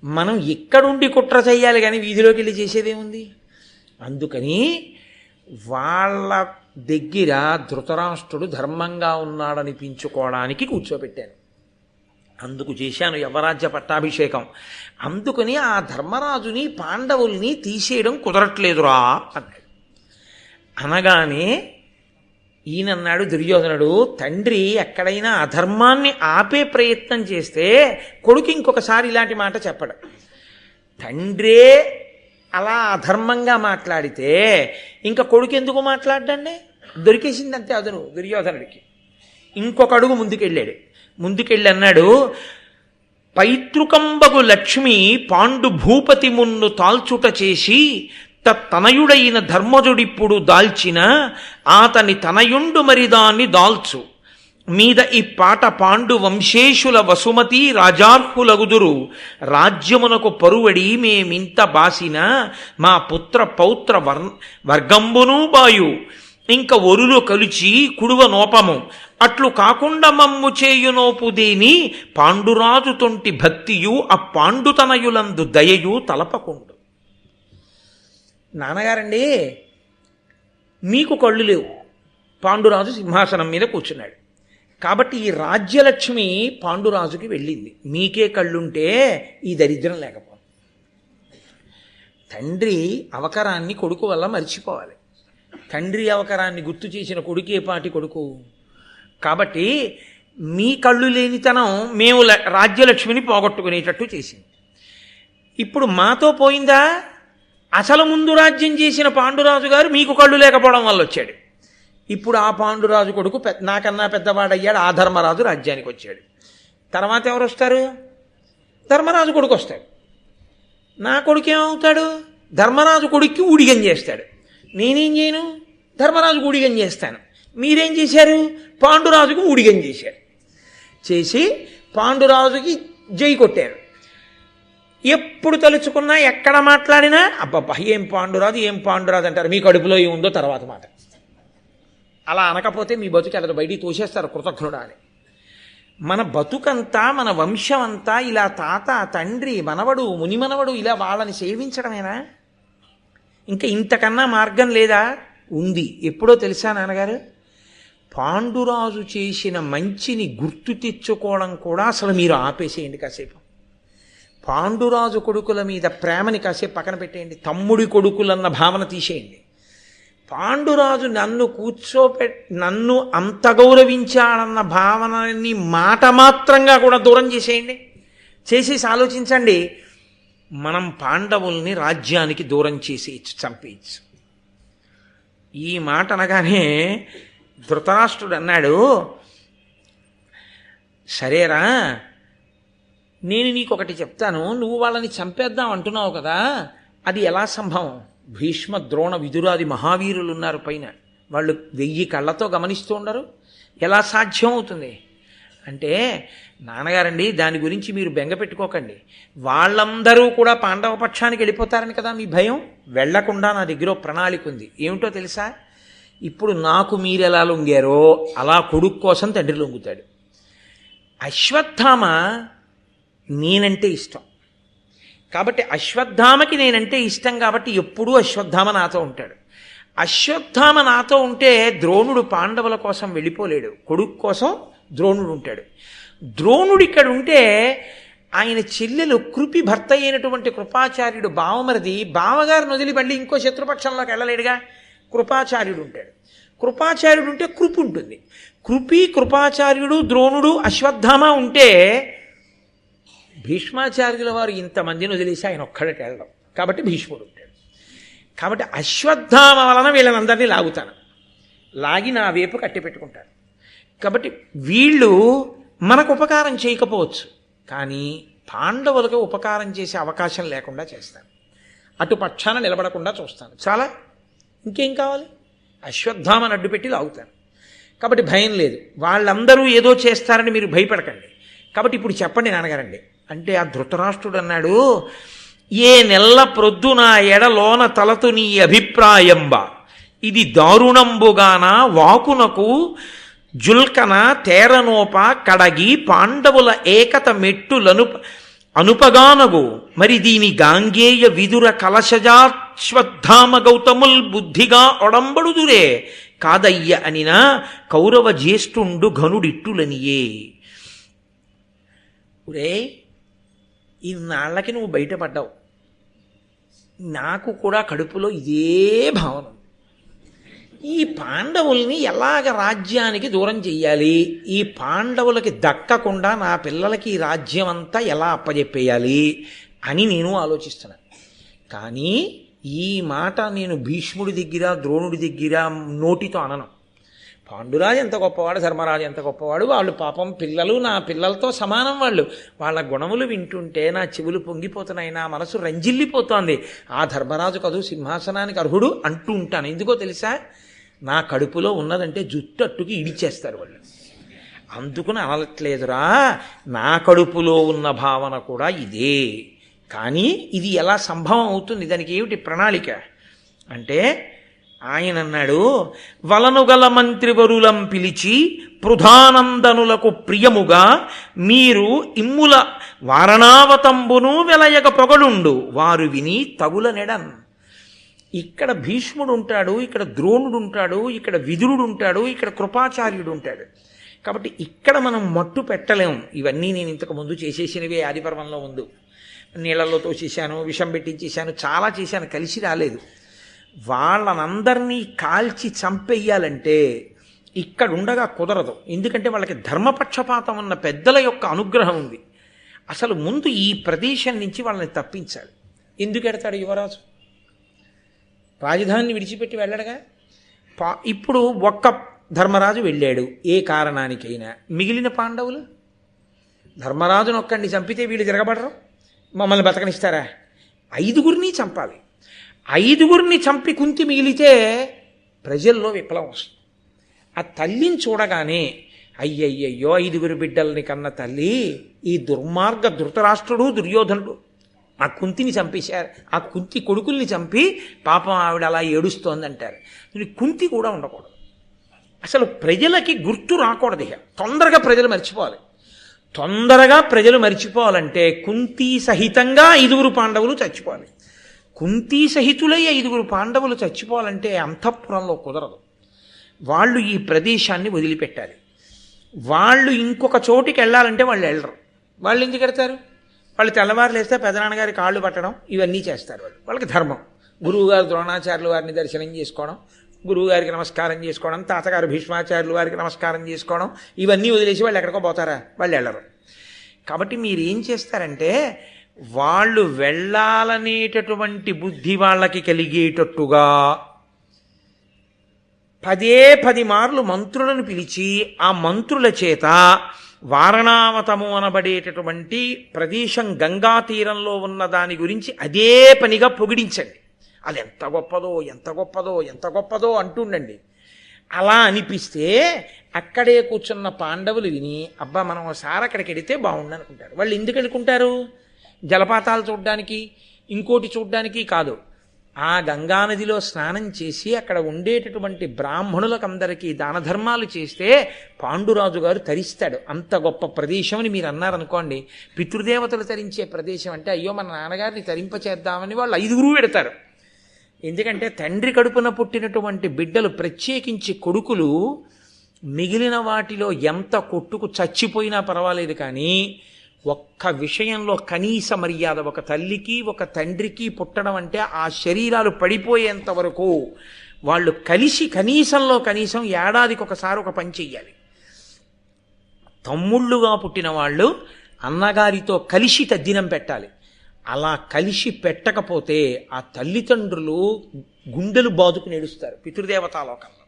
మనం ఎక్కడుండి కుట్ర చెయ్యాలి కానీ వీధిలోకి వెళ్ళి చేసేదేముంది? అందుకని వాళ్ళ దగ్గర ధృతరాష్ట్రుడు ధర్మంగా ఉన్నాడనిపించుకోవడానికి కూర్చోబెట్టాను. అందుకు చేశాను యవరాజ్య పట్టాభిషేకం. అందుకని ఆ ధర్మరాజుని పాండవుల్ని తీసేయడం కుదరట్లేదురా అన్నాడు. అనగానే ఈయనన్నాడు దుర్యోధనుడు, తండ్రి ఎక్కడైనా అధర్మాన్ని ఆపే ప్రయత్నం చేస్తే కొడుకు ఇంకొకసారి ఇలాంటి మాట చెప్పడు. తండ్రే అలా అధర్మంగా మాట్లాడితే ఇంకా కొడుకు ఎందుకు మాట్లాడండి? దొరికేసింది అంతే అదును దుర్యోధనుడికి. ఇంకొక అడుగు ముందుకెళ్ళి అన్నాడు, పైతృకంబగు లక్ష్మి పాండు భూపతి మున్ను తాల్చుట చేసి తనయుడైన ధర్మజుడిప్పుడు దాల్చిన ఆతని తనయుండు మరిదాన్ని దాల్చు మీద ఈ పాట పాండు వంశేషుల వసుమతి రాజార్హులగుదురు రాజ్యమునకు పరువడి మేమింత బాసిన మా పుత్ర పౌత్ర వర్గంబును బాయు ఇంక ఒరులు కలుచి కుడువ నోపము అట్లు కాకుండా మమ్ము చేయునోపు దేని పాండురాజు తొంటి భక్తియు ఆ పాండుతనయులందు దయయు తలపకుండు. నాన్నగారండి, మీకు కళ్ళు లేవు, పాండురాజు సింహాసనం మీద కూర్చున్నాడు కాబట్టి ఈ రాజ్యలక్ష్మి పాండురాజుకి వెళ్ళింది. మీకే కళ్ళుంటే ఈ దరిద్రం లేకపోతే. తండ్రి అవకరాన్ని కొడుకు వల్ల మర్చిపోవాలి. తండ్రి అవకరాన్ని గుర్తు చేసిన కొడుకే పాటి కొడుకు. కాబట్టి మీ కళ్ళు లేనితనం మేము రాజ్యలక్ష్మిని పోగొట్టుకునేటట్టు చేసింది. ఇప్పుడు మాతో పోయిందా? అసలు ముందు రాజ్యం చేసిన పాండురాజు గారు మీకు కళ్ళు లేకపోవడం వల్ల వచ్చాడు. ఇప్పుడు ఆ పాండురాజు కొడుకు నాకన్నా పెద్దవాడయ్యాడు, ఆ ధర్మరాజు రాజ్యానికి వచ్చాడు. తర్వాత ఎవరు వస్తారు? ధర్మరాజు కొడుకు వస్తాడు. నా కొడుకు ఏమవుతాడు? ధర్మరాజు కొడుక్కి ఊడిగం చేస్తాడు. నేనేం చేయను? ధర్మరాజుకు ఊడిగం చేస్తాను. మీరేం చేశారు? పాండురాజుకు ఊడిగం చేశారు. చేసి పాండురాజుకి జై కొట్టారు. ఎప్పుడు తలుచుకున్నా ఎక్కడ మాట్లాడినా అబ్బబ్బా ఏం పాండురాజు అంటారు. మీ కడుపులో ఏముందో తర్వాత మాట. అలా అనకపోతే మీ బతుకు ఎలాగో బయటికి తోసేస్తారు కృతజ్ఞుడా అని. మన బతుకంతా మన వంశమంతా ఇలా తాత తండ్రి మనవడు మునిమనవడు ఇలా వాళ్ళని సేవించడమేనా? ఇంకా ఇంతకన్నా మార్గం లేదా? ఉంది. ఎప్పుడో తెలుసా నాన్నగారు? పాండురాజు చేసిన మంచిని గుర్తు తెచ్చుకోవడం కూడా అసలు మీరు ఆపేసేయండి కాసేపు. పాండురాజు కొడుకుల మీద ప్రేమని కాసేపు పక్కన పెట్టేయండి. తమ్ముడి కొడుకులన్న భావన తీసేయండి. పాండురాజు నన్ను అంత గౌరవించాడన్న భావనని మాట మాత్రంగా కూడా దూరం చేసేయండి. చేసేసి ఆలోచించండి, మనం పాండవుల్ని రాజ్యానికి దూరం చేసేయచ్చు, చంపేయచ్చు. ఈ మాట అనగానే ధృతరాష్ట్రుడు అన్నాడు, సరేరా నేను నీకొకటి చెప్తాను, నువ్వు వాళ్ళని చంపేద్దాం అంటున్నావు కదా, అది ఎలా సంభవం? భీష్మ ద్రోణ విదురాది మహావీరులు ఉన్నారు పైన, వాళ్ళు 1000 కళ్ళతో గమనిస్తూ ఉండరు, ఎలా సాధ్యం అవుతుంది అంటే, నాన్నగారండి దాని గురించి మీరు బెంగ పెట్టుకోకండి, వాళ్ళందరూ కూడా పాండవ పక్షానికి వెళ్ళిపోతారని కదా మీ భయం. వెళ్లకుండా నా దగ్గర ప్రణాళిక ఉంది. ఏమిటో తెలుసా? ఇప్పుడు నాకు మీరెలా లొంగారో అలా కొడుకు కోసం తండ్రి లొంగుతాడు. అశ్వత్థామ నేనంటే ఇష్టం కాబట్టి, అశ్వత్థామకి నేనంటే ఇష్టం కాబట్టి ఎప్పుడూ అశ్వత్థామ నాతో ఉంటాడు. అశ్వత్థామ నాతో ఉంటే ద్రోణుడు పాండవుల కోసం వెళ్ళిపోలేడు, కొడుకు కోసం ద్రోణుడు ఉంటాడు. ద్రోణుడు ఇక్కడ ఉంటే ఆయన చెల్లెలు కృపి భర్త అయినటువంటి కృపాచార్యుడు బావమరిది బావగారిని వదిలి మళ్ళీ ఇంకో శత్రుపక్షంలోకి వెళ్ళలేడుగా. కృపాచార్యుడు ఉంటాడు. కృపాచార్యుడు ఉంటే కృపి ఉంటుంది. కృపి, కృపాచార్యుడు, ద్రోణుడు, అశ్వత్థామ ఉంటే భీష్మాచార్యుల వారు ఇంతమందిని వదిలేసి ఆయన ఒక్కడే వెళ్ళడం. కాబట్టి భీష్ముడు ఉంటాడు. కాబట్టి అశ్వత్థామ వలన వీళ్ళనందరినీ లాగుతాను, లాగి నా వైపు కట్టి పెట్టుకుంటాను. కాబట్టి వీళ్ళు మనకు ఉపకారం చేయకపోవచ్చు, కానీ పాండవులకు ఉపకారం చేసే అవకాశం లేకుండా చేస్తాను. అటు పక్షాన నిలబడకుండా చూస్తాను. చాలా, ఇంకేం కావాలి? అశ్వత్థామను అడ్డుపెట్టి లాగుతాను. కాబట్టి భయం లేదు. వాళ్ళందరూ ఏదో చేస్తారని మీరు భయపడకండి. కాబట్టి ఇప్పుడు చెప్పండి నాన్నగారండి అంటే ఆ ధృతరాష్ట్రుడు అన్నాడు, ఏ నెల్ల ప్రొద్దున ఎడలోన తలతు నీ అభిప్రాయంబ ఇది దారుణంబుగాన వాకునకు జుల్కన తేరనోప కడగి పాండవుల ఏకత మెట్టులను అనుపగానగు మరి దీని గాంగేయ విదుర కలశజాశ్వత్థామ గౌతముల్ బుద్ధిగా ఒడంబడుదురే కాదయ్య అనినా కౌరవ జ్యేష్ఠుండు ఘనుడిట్టులనియే. ఒరే, ఇన్నాళ్ళకి నువ్వు బయటపడ్డావు, నాకు కూడా కడుపులో ఇదే భావన. ఈ పాండవుల్ని ఎలాగ రాజ్యానికి దూరం చెయ్యాలి, ఈ పాండవులకి దక్కకుండా నా పిల్లలకి ఈ రాజ్యం అంతా ఎలా అప్పజెప్పేయాలి అని నేను ఆలోచిస్తున్నాను. కానీ ఈ మాట నేను భీష్ముడి దగ్గర, ద్రోణుడి దగ్గర నోటితో అనను. పాండురాజు ఎంత గొప్పవాడు, ధర్మరాజు ఎంత గొప్పవాడు, వాళ్ళు పాపం పిల్లలు నా పిల్లలతో సమానం. వాళ్ళ గుణములు వింటుంటే నా చెవులు పొంగిపోతున్నాయి, నా మనసు రంజిల్లిపోతోంది. ఆ ధర్మరాజు కదూ సింహాసనానికి అర్హుడు అంటూ ఉంటాను. ఎందుకో తెలుసా? నా కడుపులో ఉన్నదంటే జుట్టట్టుకి ఇడిచేస్తారు వాళ్ళు. అందుకుని అనట్లేదురా, నా కడుపులో ఉన్న భావన కూడా ఇదే. కానీ ఇది ఎలా సంభవం అవుతుంది, దానికి ఏమిటి ప్రణాళిక అంటే ఆయన అన్నాడు, వలనుగల మంత్రివరులం పిలిచి పృధానందనులకు ప్రియముగా మీరు ఇమ్ముల వారణావతంబును వెలయగ పొగడుండు వారు విని తగుల నెడన్. ఇక్కడ భీష్ముడు ఉంటాడు, ఇక్కడ ద్రోణుడు ఉంటాడు, ఇక్కడ విదురుడు ఉంటాడు, ఇక్కడ కృపాచార్యుడు ఉంటాడు. కాబట్టి ఇక్కడ మనం మట్టు పెట్టలేం. ఇవన్నీ నేను ఇంతకు ముందు చేసేసినవే. ఆదిపర్వంలో ముందు నీళ్లలో తోసేసాను, విషం పెట్టించేసాను, చాలా చేశాను, కలిసి రాలేదు. వాళ్ళనందరినీ కాల్చి చంపేయాలంటే ఇక్కడ ఉండగా కుదరదు. ఎందుకంటే వాళ్ళకి ధర్మపక్షపాతం ఉన్న పెద్దల యొక్క అనుగ్రహం ఉంది. అసలు ముందు ఈ ప్రదేశం నుంచి వాళ్ళని తప్పించాలి. ఎందుకు ఎడతాడు యువరాజు? రాజధానిని విడిచిపెట్టి వెళ్ళడగా. ఇప్పుడు ఒక్క ధర్మరాజు వెళ్ళాడు ఏ కారణానికైనా, మిగిలిన పాండవులు ధర్మరాజును ఒక్కడిని చంపితే వీళ్ళు తిరగబడరు, మమ్మల్ని బతకనిస్తారా? 5గురిని చంపాలి. 5గురిని చంపి కుంతి మిగిలితే ప్రజల్లో విప్లవం వస్తుంది. ఆ తల్లిని చూడగానే అయ్యయ్యయ్యో 5గురు బిడ్డల్ని కన్న తల్లి, ఈ దుర్మార్గ ధృతరాష్ట్రుడు, దుర్యోధనుడు ఆ కుంతిని చంపేశారు, ఆ కుంతి కొడుకుల్ని చంపి పాపం ఆవిడ అలా ఏడుస్తోంది అంటారు. కుంతి కూడా ఉండకూడదు. అసలు ప్రజలకి గుర్తు రాకూడదు. ఇక తొందరగా ప్రజలు మర్చిపోవాలి. తొందరగా ప్రజలు మర్చిపోవాలంటే కుంతి సహితంగా 5గురు పాండవులు చచ్చిపోవాలి. కుంతి సహితులై 5గురు పాండవులు చచ్చిపోవాలంటే అంతఃపురంలో కుదరదు. వాళ్ళు ఈ ప్రదేశాన్ని వదిలిపెట్టాలి. వాళ్ళు ఇంకొక చోటికి వెళ్ళాలంటే వాళ్ళు వెళ్ళరు. వాళ్ళు ఎందుకు వెళ్తారు? వాళ్ళు తెల్లవారు లేస్తే పెదనాన్నగారి కాళ్ళు పట్టడం ఇవన్నీ చేస్తారు. వాళ్ళకి ధర్మం. గురువుగారు ద్రోణాచార్యుల వారిని దర్శనం చేసుకోవడం, గురువుగారికి నమస్కారం చేసుకోవడం, తాతగారు భీష్మాచార్యుల వారికి నమస్కారం చేసుకోవడం, ఇవన్నీ వదిలేసి వాళ్ళు ఎక్కడికో పోతారా? వాళ్ళు వెళ్ళరు. కాబట్టి మీరు ఏం చేస్తారంటే వాళ్ళు వెళ్ళాలనేటటువంటి బుద్ధి వాళ్ళకి కలిగేటట్టుగా 10 మార్లు మంత్రులను పిలిచి ఆ మంత్రుల చేత వారణావతము అనబడేటటువంటి ప్రదేశం గంగా తీరంలో ఉన్న దాని గురించి అదే పనిగా పొగిడించండి. అది ఎంత గొప్పదో, ఎంత గొప్పదో, ఎంత గొప్పదో అంటుండండి. అలా అనిపిస్తే అక్కడే కూర్చున్న పాండవులు విని అబ్బా మనం ఒకసారి అక్కడికి వెడితే బాగుండు అనుకుంటారు. వాళ్ళు ఎందుకు వెళ్ళుకుంటారు? జలపాతాలు చూడడానికి, ఇంకోటి చూడడానికి కాదు. ఆ గంగానదిలో స్నానం చేసి అక్కడ ఉండేటటువంటి బ్రాహ్మణులకందరికీ దాన ధర్మాలు చేస్తే పాండురాజు గారు తరిస్తాడు. అంత గొప్ప ప్రదేశం అని మీరు అన్నారనుకోండి, పితృదేవతలు తరించే ప్రదేశం అంటే అయ్యో మన నాన్నగారిని తరింపచేద్దామని వాళ్ళు 5గురు పెడతారు. ఎందుకంటే తండ్రి కడుపున పుట్టినటువంటి బిడ్డలు, ప్రత్యేకించి కొడుకులు, మిగిలిన వాటిలో ఎంత కొట్టుకు చచ్చిపోయినా పర్వాలేదు, కానీ ఒక్క విషయంలో కనీస మర్యాద, ఒక తల్లికి ఒక తండ్రికి పుట్టడం అంటే ఆ శరీరాలు పడిపోయేంత వరకు వాళ్ళు కలిసి కనీసంలో కనీసం ఏడాదికి ఒకసారి ఒక పని చెయ్యాలి. తమ్ముళ్ళుగా పుట్టిన వాళ్ళు అన్నగారితో కలిసి తద్దినం పెట్టాలి. అలా కలిసి పెట్టకపోతే ఆ తల్లిదండ్రులు గుండెలు బాదుకుని ఏడుస్తారు పితృదేవతాలోకంలో.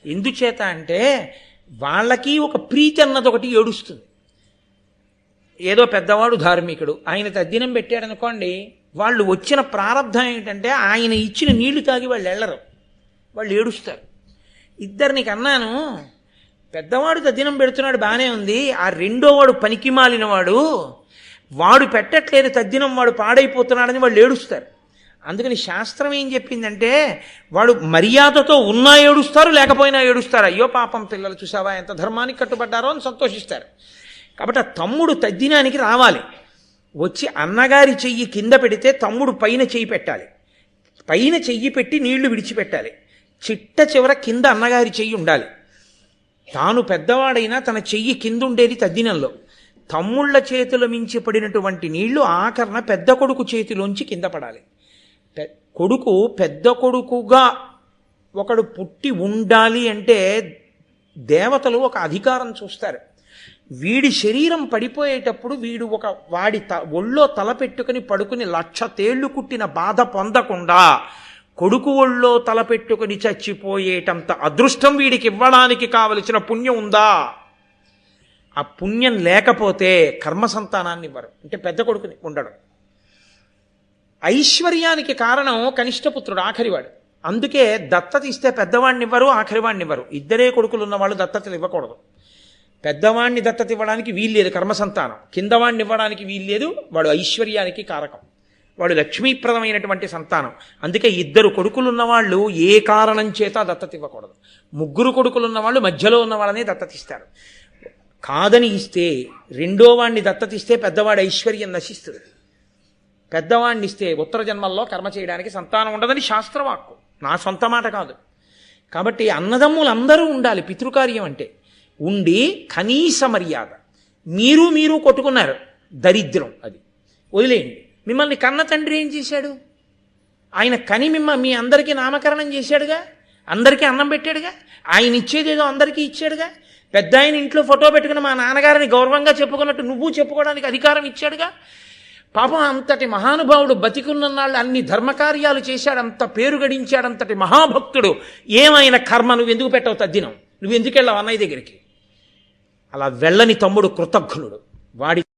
ఎందుచేత అంటే వాళ్ళకి ఒక ప్రీతి అన్నది ఒకటి ఏడుస్తుంది. ఏదో పెద్దవాడు ధార్మికుడు, ఆయన తద్దినం పెట్టాడనుకోండి, వాళ్ళు వచ్చిన ప్రారంధం ఏంటంటే ఆయన ఇచ్చిన నీళ్లు తాగి వాళ్ళు వెళ్ళరు, వాళ్ళు ఏడుస్తారు. ఇద్దరినికి అన్నాను, పెద్దవాడు తద్దినం పెడుతున్నాడు బాగానే ఉంది, ఆ రెండో వాడు పనికి మాలినవాడు, వాడు పెట్టట్లేదు తద్దినం, వాడు పాడైపోతున్నాడని వాళ్ళు ఏడుస్తారు. అందుకని శాస్త్రం ఏం చెప్పిందంటే వాడు మర్యాదతో ఉన్నా ఏడుస్తారు, లేకపోయినా ఏడుస్తారు. అయ్యో పాపం పిల్లలు చూసావా ఎంత ధర్మానికి కట్టుబడ్డారో అని సంతోషిస్తారు. కాబట్టి ఆ తమ్ముడు తద్దినానికి రావాలి. వచ్చి అన్నగారి చెయ్యి కింద పెడితే తమ్ముడు పైన చెయ్యి పెట్టాలి, పైన చెయ్యి పెట్టి నీళ్లు విడిచిపెట్టాలి. చిట్ట చివర కింద అన్నగారి చెయ్యి ఉండాలి. తాను పెద్దవాడైనా తన చెయ్యి కింద ఉండేది తద్దినంలో. తమ్ముళ్ల చేతుల మించి పడినటువంటి నీళ్లు ఆఖరణ పెద్ద కొడుకు చేతిలోంచి కింద పడాలి. కొడుకు పెద్ద కొడుకుగా ఒకడు పుట్టి ఉండాలి అంటే దేవతలు ఒక అధికారం చూస్తారు. వీడి శరీరం పడిపోయేటప్పుడు వీడు వాడి ఒళ్ళో తల పెట్టుకుని పడుకుని 1,00,000 తేళ్లు కుట్టిన బాధ పొందకుండా కొడుకు ఒళ్ళో తల పెట్టుకుని చచ్చిపోయేటంత అదృష్టం వీడికి ఇవ్వడానికి కావలసిన పుణ్యం ఉందా? ఆ పుణ్యం లేకపోతే కర్మ సంతానాన్ని ఇవ్వరు, అంటే పెద్ద కొడుకుని ఉండడం. ఐశ్వర్యానికి కారణం కనిష్టపుత్రుడు, ఆఖరివాడు. అందుకే దత్తత ఇస్తే పెద్దవాడిని ఇవ్వరు, ఆఖరివాడిని ఇవ్వరు. ఇద్దరే కొడుకులు ఉన్నవాళ్ళు దత్తతలు ఇవ్వకూడదు. పెద్దవాడిని దత్తత ఇవ్వడానికి వీల్లేదు కర్మ సంతానం, కిందవాడిని ఇవ్వడానికి వీల్లేదు, వాడు ఐశ్వర్యానికి కారకం, వాడు లక్ష్మీప్రదమైనటువంటి సంతానం. అందుకే ఇద్దరు కొడుకులు ఉన్నవాళ్ళు ఏ కారణం చేత దత్తత ఇవ్వకూడదు. ముగ్గురు కొడుకులు ఉన్నవాళ్ళు మధ్యలో ఉన్న వాళ్ళనే దత్తతిస్తారు. కాదని ఇస్తే రెండో వాడిని దత్తతిస్తే పెద్దవాడి ఐశ్వర్యం నశిస్తుంది. పెద్దవాడిని ఇస్తే ఉత్తర జన్మల్లో కర్మ చేయడానికి సంతానం ఉండదని శాస్త్రవాక్కు, నా సొంత మాట కాదు. కాబట్టి అన్నదమ్ములు అందరూ ఉండాలి పితృకార్యం అంటే. ఉండి కనీస మర్యాద. మీరు కొట్టుకున్నారు, దరిద్రం, అది వదిలేయండి. మిమ్మల్ని కన్న తండ్రి ఏం చేశాడు? ఆయన కని మీ అందరికీ నామకరణం చేశాడుగా, అందరికీ అన్నం పెట్టాడుగా, ఆయన ఇచ్చేదేదో అందరికీ ఇచ్చాడుగా. పెద్ద ఆయన ఇంట్లో ఫోటో పెట్టుకుని మా నాన్నగారిని గౌరవంగా చెప్పుకున్నట్టు నువ్వు చెప్పుకోవడానికి అధికారం ఇచ్చాడుగా. పాపం అంతటి మహానుభావుడు బతికున్ననాళ్ళు అన్ని ధర్మకార్యాలు చేశాడు, అంత పేరు గడించాడు, అంతటి మహాభక్తుడు. ఏమైనా కర్మ నువ్వు ఎందుకు పెట్టవు తద్దినం? నువ్వు ఎందుకు వెళ్ళావు అన్నయ్య దగ్గరికి? అలా వెళ్ళని తమ్ముడు కృతజ్ఞుడు. వాడి